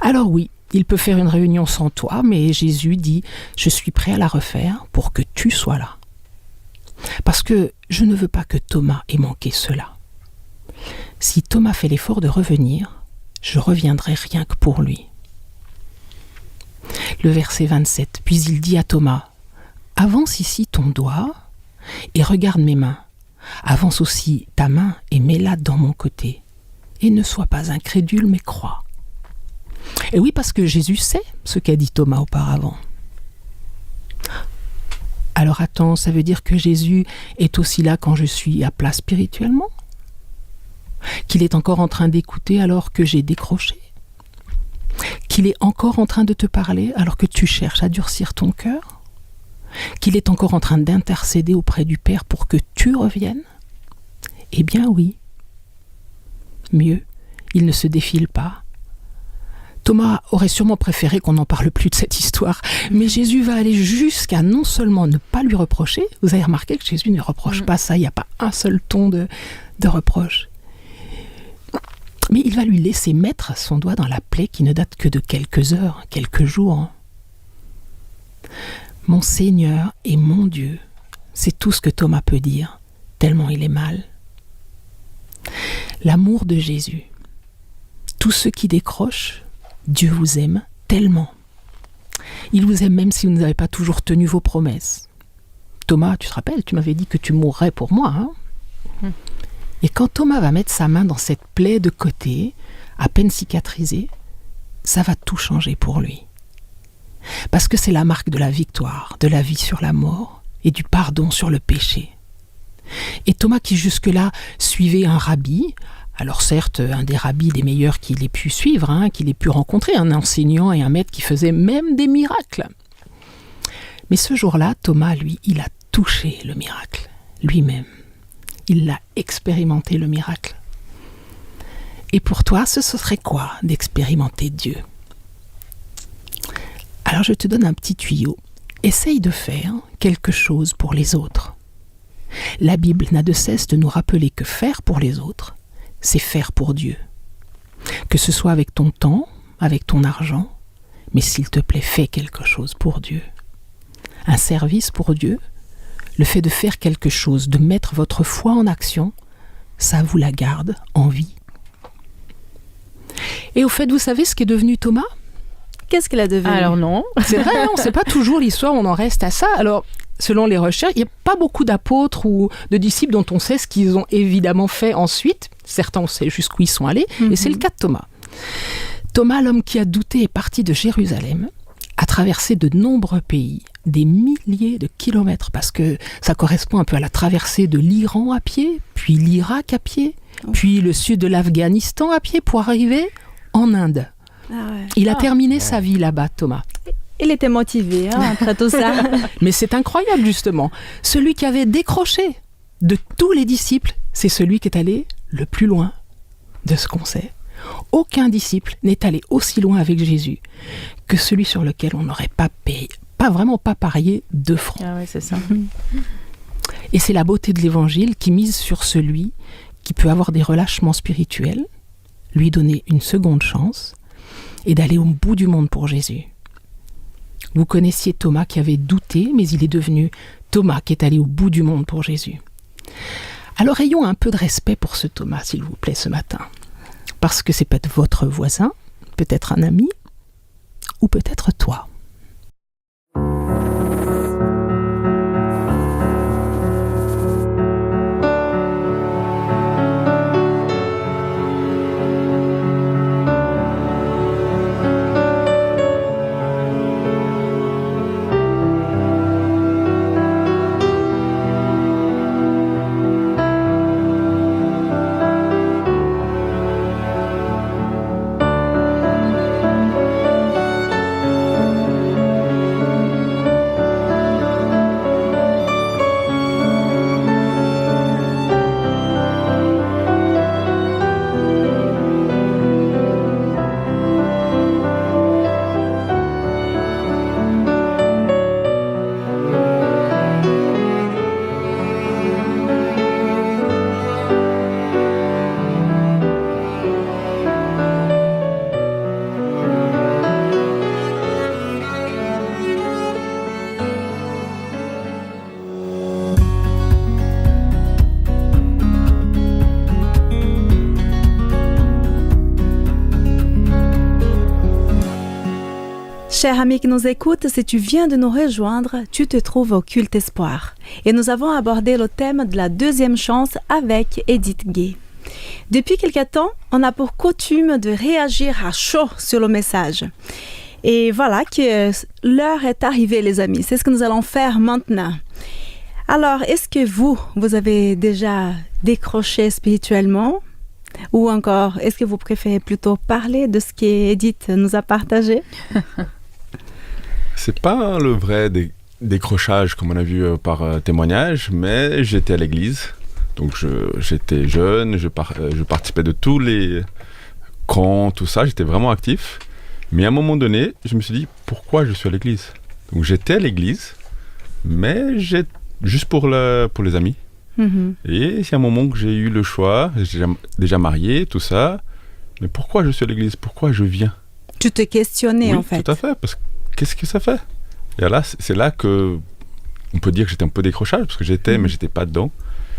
Alors oui, il peut faire une réunion sans toi, mais Jésus dit « Je suis prêt à la refaire pour que tu sois là. » Parce que je ne veux pas que Thomas ait manqué cela. Si Thomas fait l'effort de revenir, je reviendrai rien que pour lui. Le verset 27, puis il dit à Thomas « Avance ici ton doigt et regarde mes mains. Avance aussi ta main et mets-la dans mon côté. Et ne sois pas incrédule, mais crois. » Et oui, parce que Jésus sait ce qu'a dit Thomas auparavant. Alors attends, ça veut dire que Jésus est aussi là quand je suis à plat spirituellement ? Qu'il est encore en train d'écouter alors que j'ai décroché ? Qu'il est encore en train de te parler alors que tu cherches à durcir ton cœur ? Qu'il est encore en train d'intercéder auprès du Père pour que tu reviennes ? Eh bien oui. Mieux, il ne se défile pas. Thomas aurait sûrement préféré qu'on n'en parle plus de cette histoire, mais Jésus va aller jusqu'à non seulement ne pas lui reprocher, vous avez remarqué que Jésus ne reproche pas ça, il n'y a pas un seul ton de reproche, mais il va lui laisser mettre son doigt dans la plaie qui ne date que de quelques heures, quelques jours. Mon Seigneur et mon Dieu, c'est tout ce que Thomas peut dire, tellement il est mal. L'amour de Jésus. Tous ceux qui décrochent, Dieu vous aime tellement. Il vous aime même si vous n'avez pas toujours tenu vos promesses. Thomas, tu te rappelles, tu m'avais dit que tu mourrais pour moi. Hein? Et quand Thomas va mettre sa main dans cette plaie de côté, à peine cicatrisée, ça va tout changer pour lui. Parce que c'est la marque de la victoire, de la vie sur la mort et du pardon sur le péché. Et Thomas qui jusque-là suivait un rabbi, alors certes un des rabbis les meilleurs qu'il ait pu suivre, qu'il ait pu rencontrer, un enseignant et un maître qui faisait même des miracles. Mais ce jour-là, Thomas, lui, il a touché le miracle, lui-même. Il l'a expérimenté, le miracle. Et pour toi, ce serait quoi d'expérimenter Dieu ? Alors je te donne un petit tuyau. Essaye de faire quelque chose pour les autres. La Bible n'a de cesse de nous rappeler que faire pour les autres, c'est faire pour Dieu. Que ce soit avec ton temps, avec ton argent, mais s'il te plaît, fais quelque chose pour Dieu. Un service pour Dieu, le fait de faire quelque chose, de mettre votre foi en action, ça vous la garde en vie. Et au fait, vous savez ce qu'est devenu Thomas ? Qu'est-ce qu'il a devenu ? Alors non. C'est vrai, on ne sait pas toujours l'histoire, on en reste à ça. Alors, selon les recherches, il n'y a pas beaucoup d'apôtres ou de disciples dont on sait ce qu'ils ont évidemment fait ensuite. Certains, on sait jusqu'où ils sont allés, et c'est le cas de Thomas. Thomas, l'homme qui a douté, est parti de Jérusalem, a traversé de nombreux pays, des milliers de kilomètres, parce que ça correspond un peu à la traversée de l'Iran à pied, puis l'Irak à pied, puis le sud de l'Afghanistan à pied, pour arriver en Inde. Il a terminé sa vie là-bas, Thomas. Il était motivé après tout ça. Mais c'est incroyable, justement. Celui qui avait décroché de tous les disciples, c'est celui qui est allé le plus loin de ce qu'on sait. Aucun disciple n'est allé aussi loin avec Jésus que celui sur lequel on n'aurait pas parié 2 francs. Ah ouais, c'est ça. Et c'est la beauté de l'Évangile qui mise sur celui qui peut avoir des relâchements spirituels, lui donner une seconde chance et d'aller au bout du monde pour Jésus. Vous connaissiez Thomas qui avait douté, mais il est devenu Thomas qui est allé au bout du monde pour Jésus. Alors ayons un peu de respect pour ce Thomas, s'il vous plaît, ce matin. Parce que c'est peut-être votre voisin, peut-être un ami, ou peut-être toi. Cher ami qui nous écoute, si tu viens de nous rejoindre, tu te trouves au Culte Espoir. Et nous avons abordé le thème de la deuxième chance avec Edith Gay. Depuis quelque temps, on a pour coutume de réagir à chaud sur le message. Et voilà que l'heure est arrivée, les amis. C'est ce que nous allons faire maintenant. Alors, est-ce que vous avez déjà décroché spirituellement? Ou encore, est-ce que vous préférez plutôt parler de ce qu'Edith nous a partagé? C'est pas le vrai décrochage comme on a vu par témoignage, mais j'étais à l'église, donc j'étais jeune, je participais de tous les camps, tout ça, j'étais vraiment actif. Mais à un moment donné, je me suis dit, pourquoi je suis à l'église? Donc j'étais à l'église, mais juste pour les amis. Et c'est un moment que j'ai eu le choix, j'ai déjà marié, tout ça. Mais pourquoi je suis à l'église? Pourquoi je viens? Tu te questionnais, en fait. Oui, tout à fait. Parce que qu'est-ce que ça fait? Et là, c'est là que on peut dire que j'étais un peu décrochage, parce que mais j'étais pas dedans.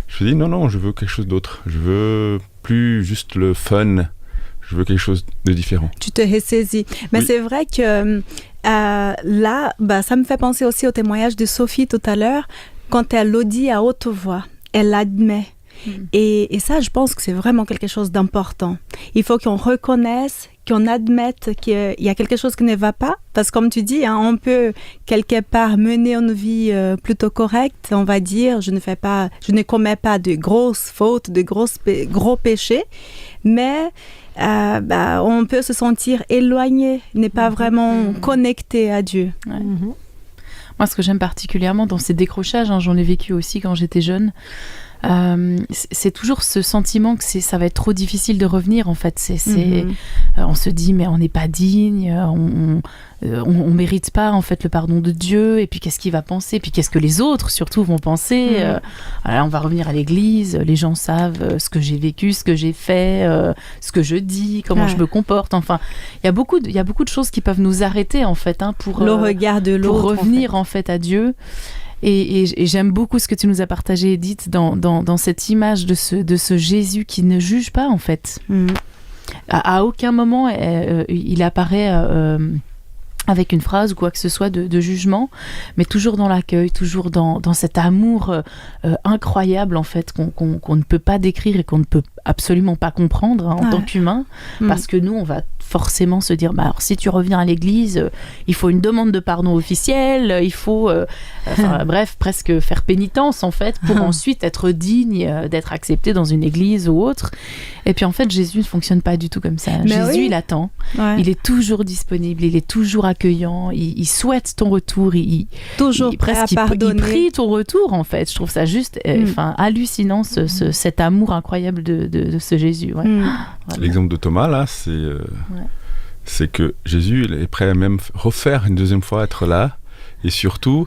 Je me suis dit, non, je veux quelque chose d'autre. Je veux plus juste le fun. Je veux quelque chose de différent. Tu te ressaisis. Mais c'est vrai que là, ça me fait penser aussi au témoignage de Sophie tout à l'heure, quand elle le dit à haute voix. Elle l'admet. Et ça, je pense que c'est vraiment quelque chose d'important. Il faut qu'on reconnaisse, qu'on admette qu'il y a quelque chose qui ne va pas. Parce que comme tu dis, on peut quelque part mener une vie plutôt correcte. On va dire, je ne commets pas de grosses fautes, de gros péchés. Mais on peut se sentir éloigné, n'est pas vraiment connecté à Dieu. Ouais. Moi, ce que j'aime particulièrement dans ces décrochages, j'en ai vécu aussi quand j'étais jeune, c'est toujours ce sentiment que ça va être trop difficile de revenir, en fait. On se dit, mais on n'est pas digne, on mérite pas, en fait, le pardon de Dieu, et puis qu'est-ce qu'il va penser, puis qu'est-ce que les autres, surtout, vont penser. On va revenir à l'église, les gens savent ce que j'ai vécu, ce que j'ai fait, ce que je dis, comment je me comporte. Enfin, il y a beaucoup de choses qui peuvent nous arrêter, en fait, pour le regard de l'autre, pour revenir, en fait, à Dieu. Et j'aime beaucoup ce que tu nous as partagé, Edith, dans cette image de ce Jésus qui ne juge pas, en fait. À aucun moment, il apparaît avec une phrase ou quoi que ce soit de jugement, mais toujours dans l'accueil, toujours dans cet amour incroyable, en fait, qu'on ne peut pas décrire et qu'on ne peut absolument pas comprendre en tant qu'humain, parce que nous, on va forcément se dire, alors si tu reviens à l'église, il faut une demande de pardon officielle, il faut, bref, presque faire pénitence, en fait, pour ensuite être digne d'être accepté dans une église ou autre. Et puis, en fait, Jésus ne fonctionne pas du tout comme ça. Mais Jésus, il attend. Il est toujours disponible, il est toujours accueillant, il souhaite ton retour, il prie ton retour, en fait. Je trouve ça juste hallucinant, cet amour incroyable de ce Jésus. Voilà. L'exemple de Thomas, là, c'est que Jésus il est prêt à même refaire une deuxième fois, être là. Et surtout,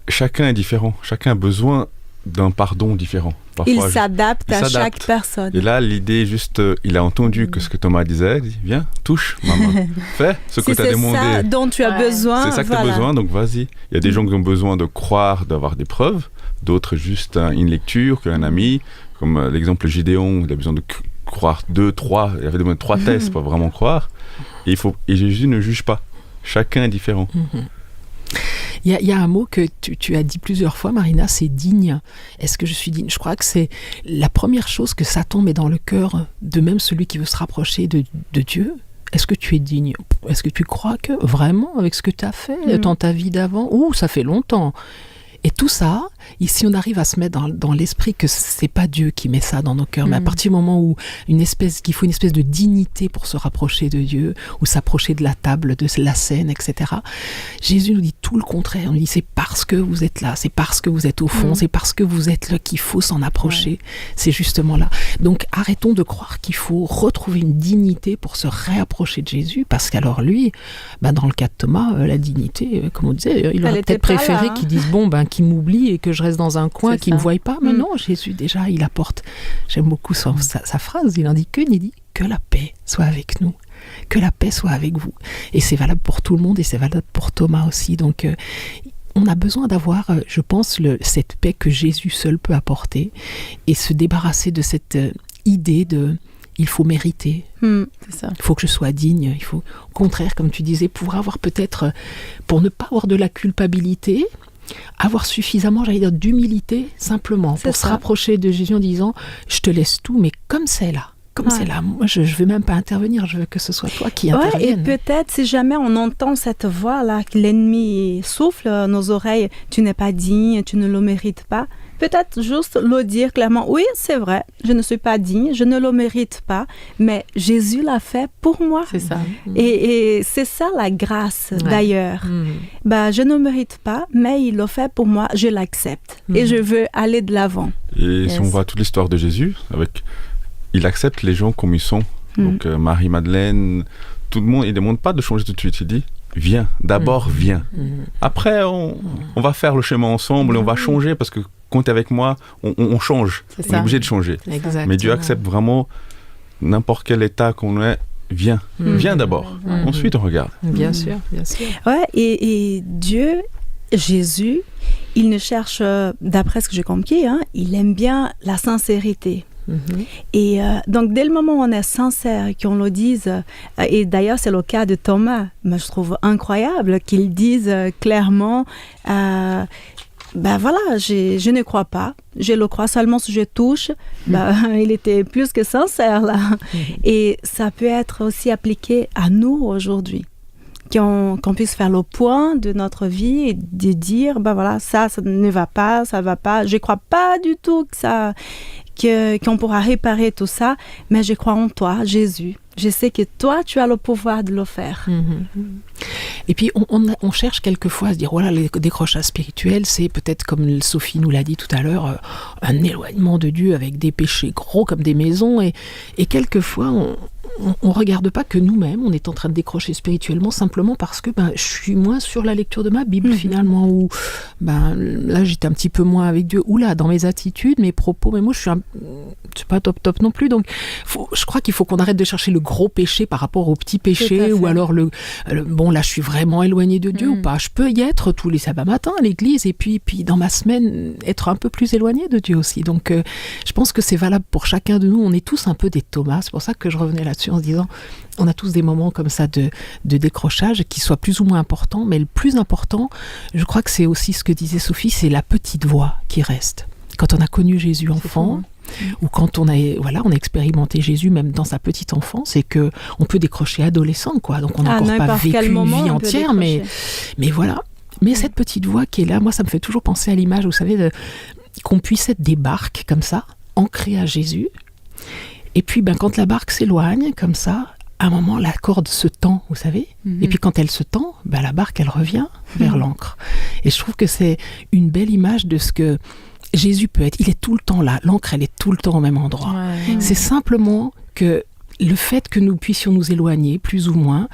chacun est différent. Chacun a besoin d'un pardon différent. Parfois, il s'adapte à chaque personne. Et là, l'idée, juste, il a entendu que ce que Thomas disait, il dit, viens, touche, maman, fais ce que tu as demandé. C'est ça dont tu as besoin. C'est ça que tu as besoin, donc vas-y. Il y a des gens qui ont besoin de croire, d'avoir des preuves, d'autres juste une lecture, qu'un ami, comme l'exemple Gideon, il a besoin de croire 2, 3, il avait besoin de 3 tests pour vraiment croire. Et Jésus ne juge pas. Chacun est différent. Il y a un mot que tu as dit plusieurs fois, Marina, c'est digne. Est-ce que je suis digne? Je crois que c'est la première chose que Satan met dans le cœur de même celui qui veut se rapprocher de Dieu. Est-ce que tu es digne? Est-ce que tu crois que vraiment, avec ce que tu as fait dans ta vie d'avant? Ça fait longtemps. Et tout ça, si on arrive à se mettre dans l'esprit que c'est pas Dieu qui met ça dans nos cœurs, mais à partir du moment où qu'il faut une espèce de dignité pour se rapprocher de Dieu, ou s'approcher de la table, de la scène, etc. Jésus nous dit tout le contraire. Il nous dit c'est parce que vous êtes là, c'est parce que vous êtes au fond, c'est parce que vous êtes là qu'il faut s'en approcher. C'est justement là. Donc arrêtons de croire qu'il faut retrouver une dignité pour se réapprocher de Jésus, parce qu'alors lui, dans le cas de Thomas, la dignité, comme on disait, il aurait peut-être préféré qu'il dise qu'il m'oublie et que je reste dans un coin, qu'il ne me voie pas. Mais non, Jésus, déjà, il apporte, j'aime beaucoup sa phrase, il en dit que la paix soit avec nous, que la paix soit avec vous. Et c'est valable pour tout le monde et c'est valable pour Thomas aussi. Donc, on a besoin d'avoir, je pense, cette paix que Jésus seul peut apporter et se débarrasser de cette idée de il faut mériter, c'est ça. Il faut que je sois digne, il faut, au contraire, comme tu disais, pour avoir peut-être, pour ne pas avoir de la culpabilité, avoir suffisamment, d'humilité, simplement, pour se rapprocher de Jésus en disant, je te laisse tout, mais comme c'est là, moi je ne veux même pas intervenir, je veux que ce soit toi qui intervienne. Et peut-être, si jamais on entend cette voix-là, que l'ennemi souffle à nos oreilles, tu n'es pas digne, tu ne le mérites pas, peut-être juste le dire clairement, oui, c'est vrai, je ne suis pas digne, je ne le mérite pas, mais Jésus l'a fait pour moi. C'est ça. Et c'est ça la grâce, d'ailleurs. Je ne mérite pas, mais il l'a fait pour moi, je l'accepte. Et je veux aller de l'avant. Et si on voit toute l'histoire de Jésus, il accepte les gens comme ils sont. Donc Marie-Madeleine, tout le monde, il ne demande pas de changer tout de suite. Il dit, viens, d'abord viens. Après, on va faire le chemin ensemble et on va changer parce que quand tu es avec moi, on change. On est obligé de changer. Exactement. Mais Dieu accepte vraiment n'importe quel état qu'on est. Viens, viens d'abord. Ensuite, on regarde. Bien sûr, bien sûr. Ouais, et Dieu, Jésus, il ne cherche, d'après ce que j'ai compris, il aime bien la sincérité. Et donc, dès le moment où on est sincère, qu'on le dise, et d'ailleurs, c'est le cas de Thomas, mais je trouve incroyable qu'il dise clairement, voilà, je ne crois pas, je le crois seulement si je touche. Il était plus que sincère, là. Et ça peut être aussi appliqué à nous aujourd'hui. Qu'on puisse faire le point de notre vie et de dire, voilà, ça ne va pas, ça va pas. Je ne crois pas du tout qu'on pourra réparer tout ça, mais je crois en toi, Jésus. Je sais que toi, tu as le pouvoir de le faire. Et puis, on cherche quelquefois à se dire, voilà, les décrochages spirituels, c'est peut-être, comme Sophie nous l'a dit tout à l'heure, un éloignement de Dieu avec des péchés gros comme des maisons. Et quelquefois, on ne regarde pas que nous-mêmes, on est en train de décrocher spirituellement simplement parce que je suis moins sur la lecture de ma Bible, finalement, ou là, j'étais un petit peu moins avec Dieu, ou là, dans mes attitudes, mes propos, mais moi, je suis pas top non plus. Donc, je crois qu'il faut qu'on arrête de chercher le gros péché par rapport au petit péché, ou alors bon, là, je suis vraiment éloignée de Dieu ou pas. Je peux y être tous les sabbats matins à l'église, et puis dans ma semaine, être un peu plus éloignée de Dieu aussi. Donc, je pense que c'est valable pour chacun de nous. On est tous un peu des Thomas. C'est pour ça que je revenais là-dessus en se disant, on a tous des moments comme ça de décrochage qui soient plus ou moins importants, mais le plus important, je crois que c'est aussi ce que disait Sophie, c'est la petite voix qui reste. Quand on a connu Jésus enfant, ou quand on a expérimenté Jésus même dans sa petite enfance, et que on peut décrocher adolescent, quoi. Donc on n'a encore pas vécu une vie entière, mais voilà. Mais cette petite voix qui est là, moi ça me fait toujours penser à l'image, vous savez, qu'on puisse être des barques comme ça, ancrées à Jésus. Et puis quand la barque s'éloigne comme ça, à un moment la corde se tend, vous savez. Et puis quand elle se tend, la barque elle revient vers l'ancre. Et je trouve que c'est une belle image de ce que Jésus peut être. Il est tout le temps là. L'ancre, elle est tout le temps au même endroit. C'est simplement que le fait que nous puissions nous éloigner, plus ou moins,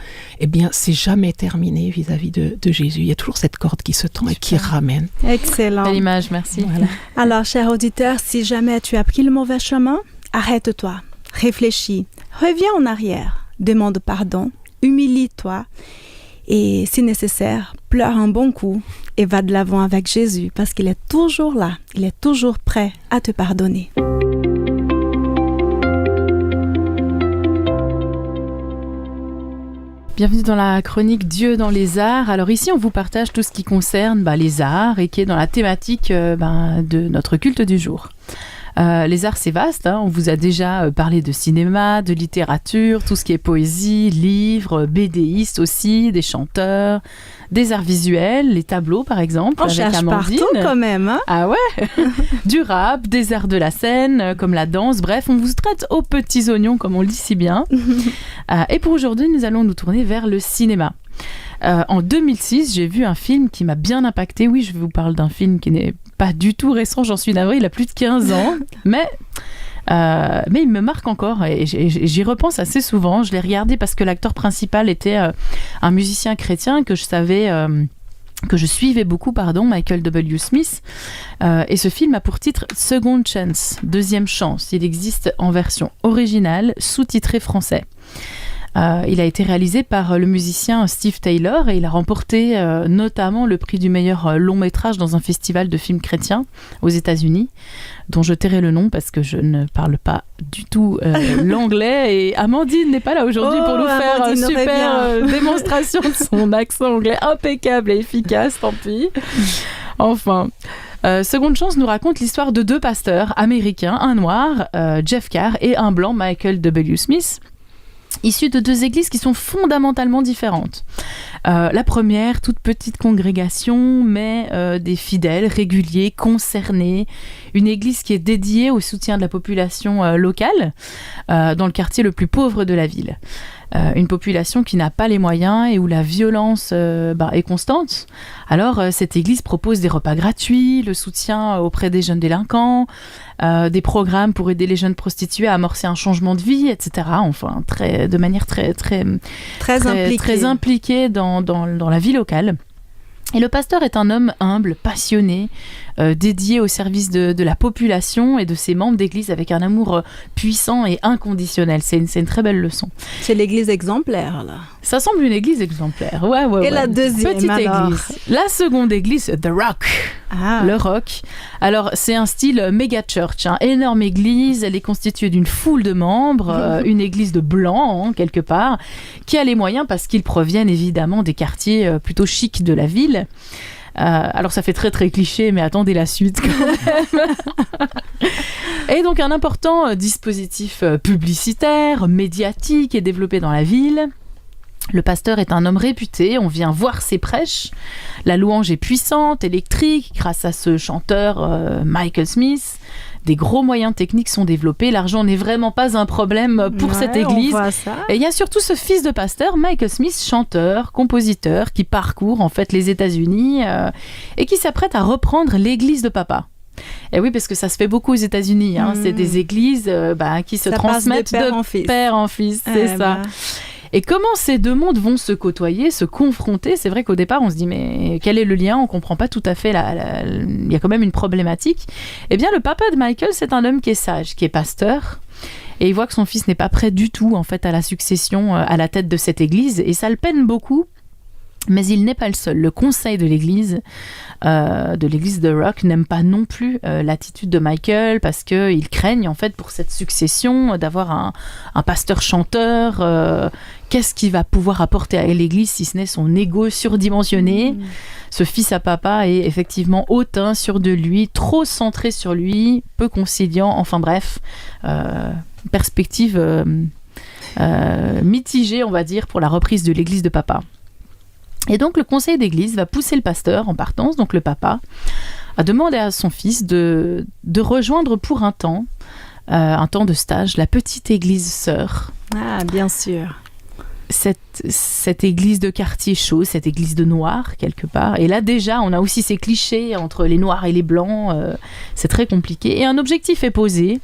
c'est jamais terminé vis-à-vis de Jésus. Il y a toujours cette corde qui se tend et qui ramène. Excellent. Belle image, merci. Voilà. Alors, cher auditeur, si jamais tu as pris le mauvais chemin, arrête-toi, réfléchis, reviens en arrière, demande pardon, humilie-toi. Et si nécessaire, pleure un bon coup et va de l'avant avec Jésus, parce qu'il est toujours là, il est toujours prêt à te pardonner. Bienvenue dans la chronique Dieu dans les arts. Alors ici, on vous partage tout ce qui concerne les arts et qui est dans la thématique de notre culte du jour. Les arts, c'est vaste, on vous a déjà parlé de cinéma, de littérature, tout ce qui est poésie, livres, BDistes aussi, des chanteurs, des arts visuels, les tableaux par exemple, avec cherche Amandine. Partout quand même. Ah ouais. Du rap, des arts de la scène, comme la danse, bref, on vous traite aux petits oignons comme on le dit si bien. Et pour aujourd'hui, nous allons nous tourner vers le cinéma. En 2006, j'ai vu un film qui m'a bien impacté. Oui, je vous parle d'un film qui n'est pas du tout récent, j'en suis navrée, il a plus de 15 ans. Mais il me marque encore et j'y repense assez souvent. Je l'ai regardé parce que l'acteur principal était un musicien chrétien que je suivais beaucoup, Michael W. Smith. Et ce film a pour titre Second Chance, deuxième chance. Il existe en version originale, sous-titré français. Il a été réalisé par le musicien Steve Taylor et il a remporté notamment le prix du meilleur long métrage dans un festival de films chrétiens aux États-Unis, dont je tairai le nom parce que je ne parle pas du tout l'anglais, et Amandine n'est pas là aujourd'hui pour nous faire une super démonstration de son accent anglais impeccable et efficace, tant pis. Enfin... Seconde Chance nous raconte l'histoire de deux pasteurs américains, un noir, Jeff Carr, et un blanc, Michael W. Smith, issus de deux églises qui sont fondamentalement différentes. La première, toute petite congrégation, mais des fidèles réguliers, concernés. Une église qui est dédiée au soutien de la population locale, dans le quartier le plus pauvre de la ville. une population qui n'a pas les moyens et où la violence est constante. Alors, cette église propose des repas gratuits, le soutien auprès des jeunes délinquants, des programmes pour aider les jeunes prostituées à amorcer un changement de vie, etc. Enfin, de manière très impliquée dans la vie locale. Et le pasteur est un homme humble, passionné, dédié au service de la population et de ses membres d'église avec un amour puissant et inconditionnel. C'est une très belle leçon. C'est l'église exemplaire, là. Ça semble une église exemplaire. Ouais. La deuxième, petite alors. église. La seconde église, The Rock. Le Rock. Alors, c'est un style méga church, énorme église. Elle est constituée d'une foule de membres, une église de blancs, quelque part, qui a les moyens parce qu'ils proviennent évidemment des quartiers plutôt chics de la ville. Alors ça fait très très cliché, mais attendez la suite quand même. Et donc un important dispositif publicitaire, médiatique est développé dans la ville. Le pasteur est un homme réputé, on vient voir ses prêches. La louange est puissante, électrique, grâce à ce chanteur Michael Smith. Des gros moyens techniques sont développés. L'argent n'est vraiment pas un problème pour cette église. Et il y a surtout ce fils de pasteur, Michael Smith, chanteur, compositeur, qui parcourt en fait les États-Unis et qui s'apprête à reprendre l'église de papa. Et oui, parce que ça se fait beaucoup aux États-Unis. C'est des églises qui se transmettent de père en fils. C'est ça. Et comment ces deux mondes vont se côtoyer, se confronter? C'est vrai qu'au départ, on se dit, mais quel est le lien? On ne comprend pas tout à fait. Il y a quand même une problématique. Eh bien, le papa de Michael, c'est un homme qui est sage, qui est pasteur. Et il voit que son fils n'est pas prêt du tout, en fait, à la succession à la tête de cette église. Et ça le peine beaucoup. Mais il n'est pas le seul. Le conseil de l'église The Rock, n'aime pas non plus l'attitude de Michael parce qu'ils craignent en fait pour cette succession d'avoir un pasteur chanteur. Qu'est-ce qu'il va pouvoir apporter à l'église si ce n'est son ego surdimensionné? Ce fils à papa est effectivement hautain sur de lui, trop centré sur lui, peu conciliant. Enfin bref, perspective mitigée, on va dire, pour la reprise de l'église de papa. Et donc le conseil d'église va pousser le pasteur en partance, donc le papa, à demander à son fils de rejoindre pour un temps de stage, la petite église sœur. Ah, bien sûr. Cette église de quartier chaud, cette église de noirs, quelque part. Et là, déjà, on a aussi ces clichés entre les noirs et les blancs. C'est très compliqué. Et un objectif est posé.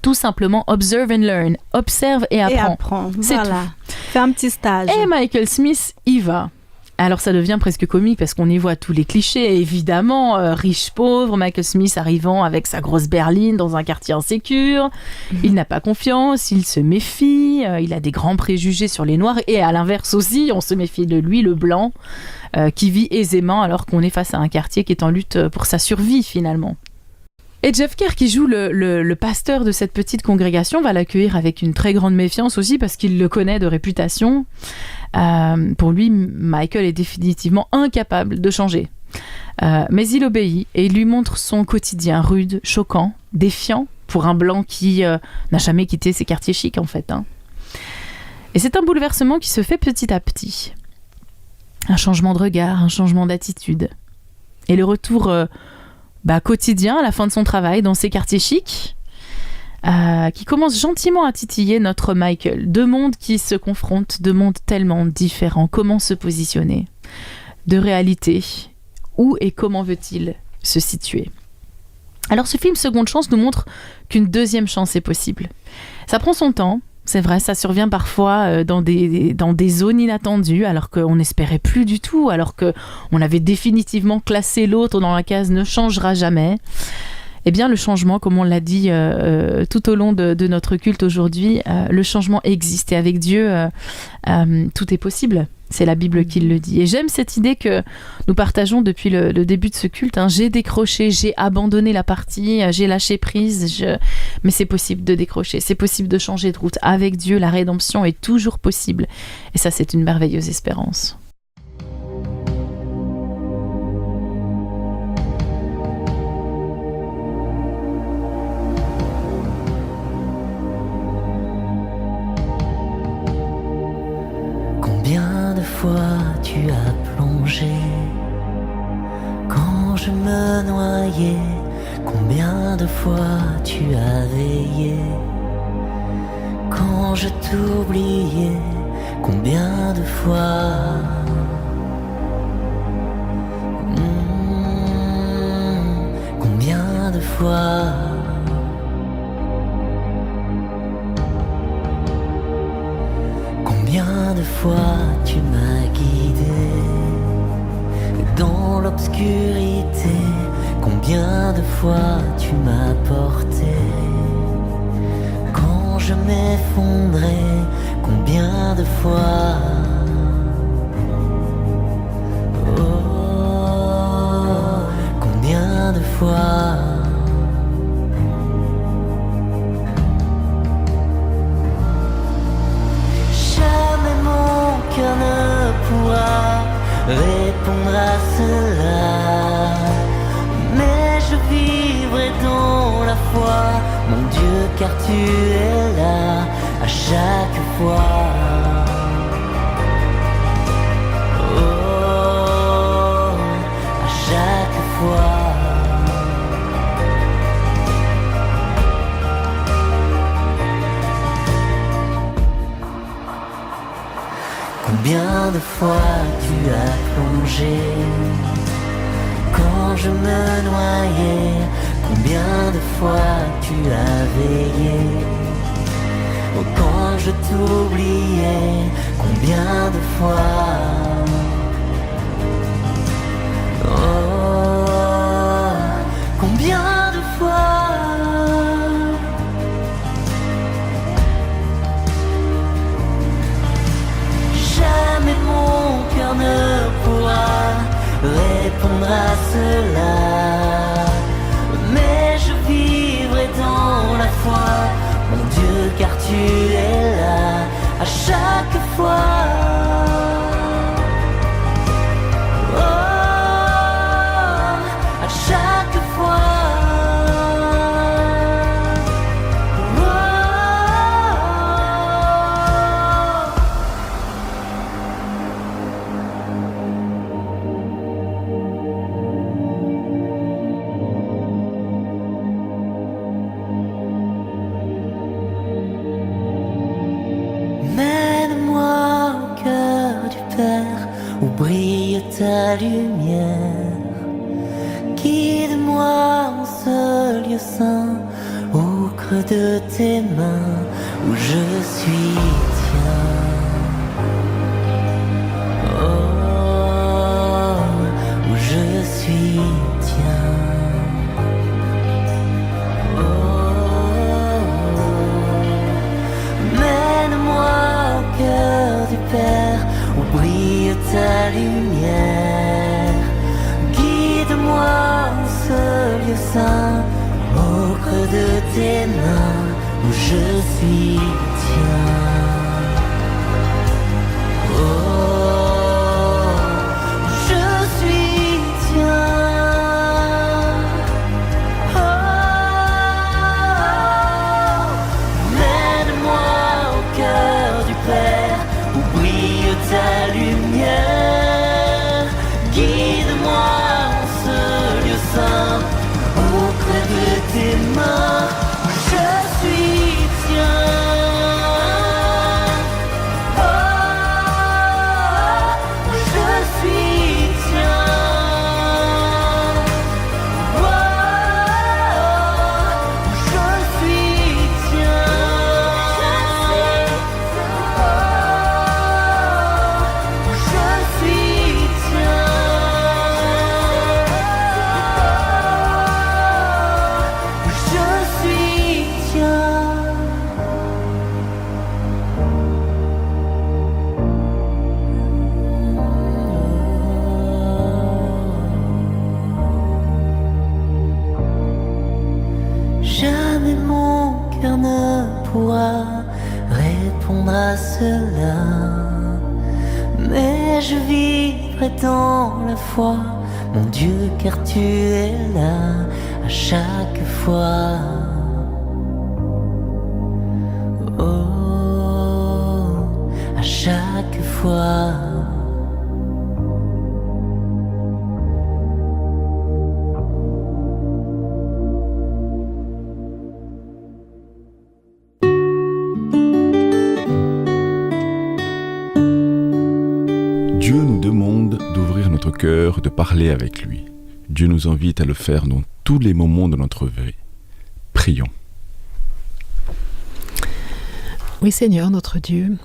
Tout simplement, observe and learn. Observe et apprends. C'est voilà. tout. Fais un petit stage. Et Michael Smith y va. Alors ça devient presque comique parce qu'on y voit tous les clichés. Évidemment, riche-pauvre, Michael Smith arrivant avec sa grosse berline dans un quartier insécure. Il n'a pas confiance, il se méfie, il a des grands préjugés sur les noirs. Et à l'inverse aussi, on se méfie de lui, le blanc, qui vit aisément alors qu'on est face à un quartier qui est en lutte pour sa survie finalement. Et Jeff Kerr, qui joue le pasteur de cette petite congrégation, va l'accueillir avec une très grande méfiance aussi parce qu'il le connaît de réputation. Pour lui, Michael est définitivement incapable de changer. Mais il obéit et il lui montre son quotidien rude, choquant, défiant pour un blanc qui n'a jamais quitté ses quartiers chics en fait. Et c'est un bouleversement qui se fait petit à petit. Un changement de regard, un changement d'attitude. Et le retour quotidien à la fin de son travail dans ses quartiers chics, qui commence gentiment à titiller notre Michael. Deux mondes qui se confrontent, deux mondes tellement différents. Comment se positionner? De réalité, où et comment veut-il se situer? Alors ce film Seconde Chance nous montre qu'une deuxième chance est possible. Ça prend son temps, c'est vrai, ça survient parfois dans des zones inattendues, alors qu'on n'espérait plus du tout, alors qu'on avait définitivement classé l'autre dans la case « ne changera jamais ». Eh bien, le changement, comme on l'a dit tout au long de notre culte aujourd'hui, le changement existe. Et avec Dieu, tout est possible. C'est la Bible qui le dit. Et j'aime cette idée que nous partageons depuis le début de ce culte. J'ai décroché, j'ai abandonné la partie, j'ai lâché prise. Mais c'est possible de décrocher, c'est possible de changer de route. Avec Dieu, la rédemption est toujours possible. Et ça, c'est une merveilleuse espérance. Combien de fois tu as plongé quand je me noyais? Combien de fois tu as veillé quand je t'oubliais? combien de fois combien de fois combien de fois tu m'as guidé dans l'obscurité, combien de fois tu m'as porté quand je m'effondrais, combien de fois oh, combien de fois jamais mon cœur ne pourra répondre à cela, mais je vivrai dans la foi, mon Dieu, car tu es là à chaque fois. Oh, à chaque fois. Combien de fois tu as plongé quand je me noyais, combien de fois tu as veillé oh, quand je t'oubliais, combien de fois oh, combien de fois jamais mon cœur ne pourra répondre à cela, mais je vivrai dans la foi, mon Dieu, car tu es là à chaque fois. Oh, à chaque fois. Brille ta lumière, guide-moi en ce lieu saint, au creux de tes mains, où je suis tien. Oh, où je suis tien. Oh, mène-moi au cœur du Père, où brille ta lumière, guide-moi en ce lieu saint, au creux de tes mains, où je suis tien. Oh, je suis tien. Oh, mène-moi au cœur du Père, où brille ta lumière, guide-moi en ce lieu saint, au creux de tes mains, je suis tien. Oh, je suis tien. Oh, je suis tien. Jamais mon cœur ne pourra répondre à cela, mais je vivrai dans la foi, mon Dieu, car tu es là à chaque fois. Oh, à chaque fois. Dieu nous demande d'ouvrir notre cœur, de parler avec lui. Dieu nous invite à le faire dans tous les moments de notre vie. Prions. Oui Seigneur, notre Dieu,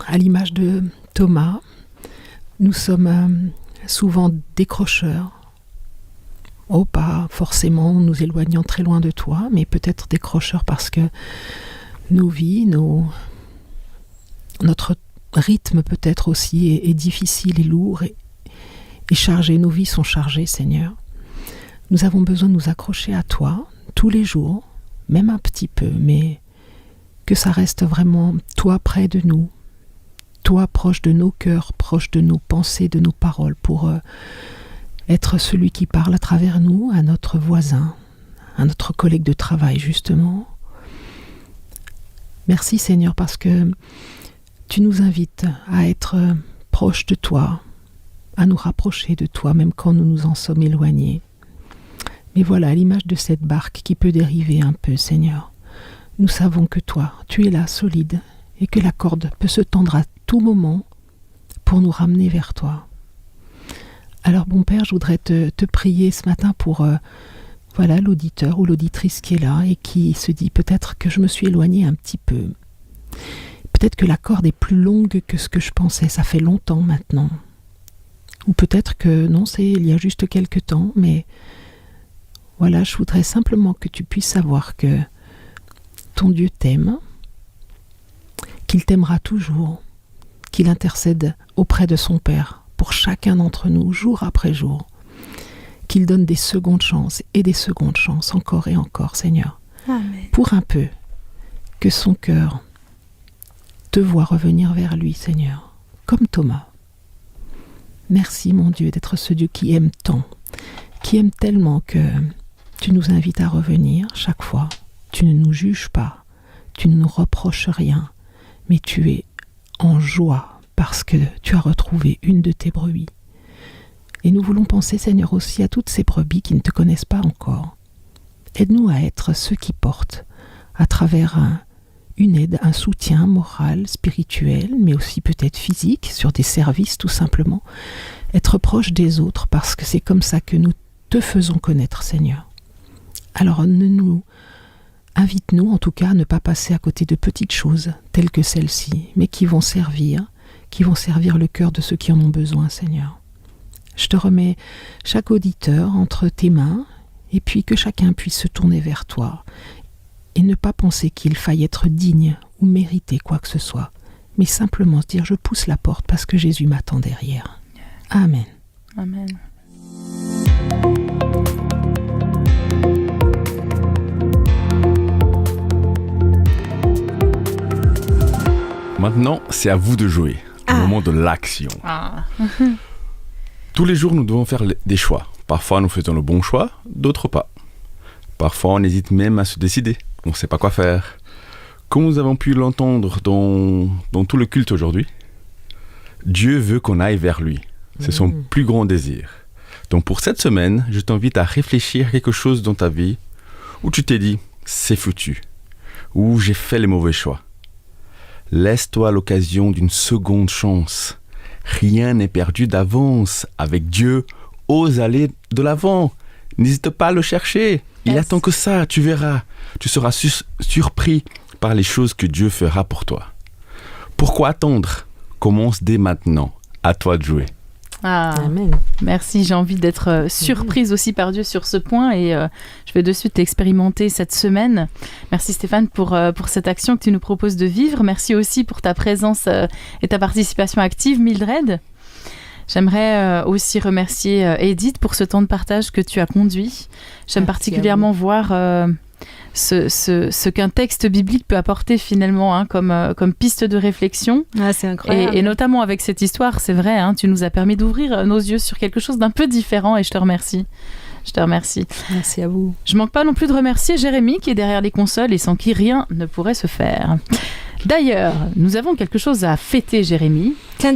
à l'image de Thomas, nous sommes souvent décrocheurs. Oh, pas forcément nous éloignant très loin de toi, mais peut-être décrocheurs parce que nos vies, notre rythme peut-être aussi est difficile et lourd et chargé. Nos vies sont chargées, Seigneur. Nous avons besoin de nous accrocher à toi tous les jours, même un petit peu, mais que ça reste vraiment toi près de nous, toi proche de nos cœurs, proche de nos pensées, de nos paroles, pour être celui qui parle à travers nous, à notre voisin, à notre collègue de travail justement. Merci Seigneur parce que tu nous invites à être proche de toi, à nous rapprocher de toi, même quand nous nous en sommes éloignés. Mais voilà, à l'image de cette barque qui peut dériver un peu, Seigneur, nous savons que toi, tu es là, solide, et que la corde peut se tendre à tout moment pour nous ramener vers toi. Alors, bon Père, je voudrais te prier ce matin pour l'auditeur ou l'auditrice qui est là et qui se dit peut-être que je me suis éloignée un petit peu. Peut-être que la corde est plus longue que ce que je pensais, ça fait longtemps maintenant. Ou peut-être que non, c'est il y a juste quelques temps, mais voilà, je voudrais simplement que tu puisses savoir que ton Dieu t'aime, qu'il t'aimera toujours, qu'il intercède auprès de son Père pour chacun d'entre nous, jour après jour, qu'il donne des secondes chances et des secondes chances, encore et encore, Seigneur. Amen. Pour un peu, que son cœur te voit revenir vers lui, Seigneur, comme Thomas. Merci, mon Dieu, d'être ce Dieu qui aime tant, qui aime tellement que tu nous invites à revenir chaque fois. Tu ne nous juges pas, tu ne nous reproches rien, mais tu es en joie parce que tu as retrouvé une de tes brebis. Et nous voulons penser, Seigneur, aussi à toutes ces brebis qui ne te connaissent pas encore. Aide-nous à être ceux qui portent, à travers une aide, un soutien moral, spirituel, mais aussi peut-être physique, sur des services tout simplement, être proche des autres parce que c'est comme ça que nous te faisons connaître, Seigneur. Alors invite-nous en tout cas à ne pas passer à côté de petites choses telles que celles-ci, mais qui vont servir le cœur de ceux qui en ont besoin, Seigneur. Je te remets chaque auditeur entre tes mains et puis que chacun puisse se tourner vers toi et ne pas penser qu'il faille être digne ou mériter quoi que ce soit, mais simplement se dire je pousse la porte parce que Jésus m'attend derrière. Amen. Amen. Maintenant, c'est à vous de jouer. Au moment de l'action. Tous les jours, nous devons faire des choix. Parfois, nous faisons le bon choix, d'autres pas. Parfois, on hésite même à se décider. On ne sait pas quoi faire. Comme nous avons pu l'entendre dans tout le culte aujourd'hui, Dieu veut qu'on aille vers lui. C'est son plus grand désir. Donc pour cette semaine, je t'invite à réfléchir à quelque chose dans ta vie où tu t'es dit « c'est foutu » ou « j'ai fait les mauvais choix ». Laisse-toi l'occasion d'une seconde chance. Rien n'est perdu d'avance. Avec Dieu, ose aller de l'avant. N'hésite pas à le chercher. Il attend que ça, tu verras. Tu seras surpris par les choses que Dieu fera pour toi. Pourquoi attendre ? Commence dès maintenant. À toi de jouer. Amen. Merci, j'ai envie d'être surprise aussi par Dieu sur ce point et je vais de suite l'expérimenter cette semaine. Merci Stéphane pour cette action que tu nous proposes de vivre. Merci aussi pour ta présence et ta participation active, Mildred. J'aimerais aussi remercier Edith pour ce temps de partage que tu as conduit. J'aime particulièrement voir ce qu'un texte biblique peut apporter finalement comme piste de réflexion. C'est incroyable. Et notamment avec cette histoire, c'est vrai, tu nous as permis d'ouvrir nos yeux sur quelque chose d'un peu différent et je te remercie. Merci à vous. Je manque pas non plus de remercier Jérémy qui est derrière les consoles et sans qui rien ne pourrait se faire. D'ailleurs, nous avons quelque chose à fêter, Jérémy. Tiens.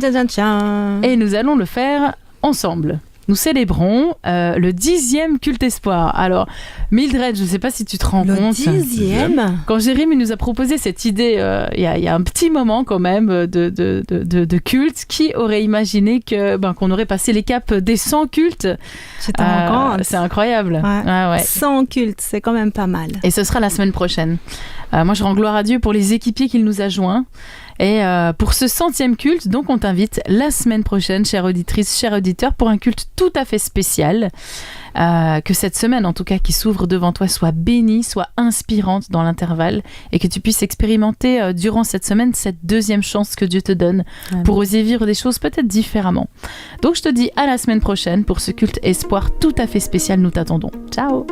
Et nous allons le faire ensemble. nous célébrons le 10e culte espoir. Alors, Mildred, je ne sais pas si tu te rends compte. Le 10e. Quand Jérémy nous a proposé cette idée, il y a un petit moment quand même de culte, qui aurait imaginé qu'on aurait passé les caps des 100 cultes. Tu t'en rends compte? C'est incroyable. Ouais. 100 cultes, c'est quand même pas mal. Et ce sera la semaine prochaine. Moi, je rends gloire à Dieu pour les équipiers qu'il nous a joints. Et pour ce 100e culte, donc on t'invite la semaine prochaine, chère auditrice, chers auditeurs, pour un culte tout à fait spécial. Que cette semaine, en tout cas, qui s'ouvre devant toi, soit bénie, soit inspirante dans l'intervalle, et que tu puisses expérimenter durant cette semaine cette deuxième chance que Dieu te donne pour oser vivre des choses peut-être différemment. Donc je te dis à la semaine prochaine pour ce culte espoir tout à fait spécial. Nous t'attendons. Ciao!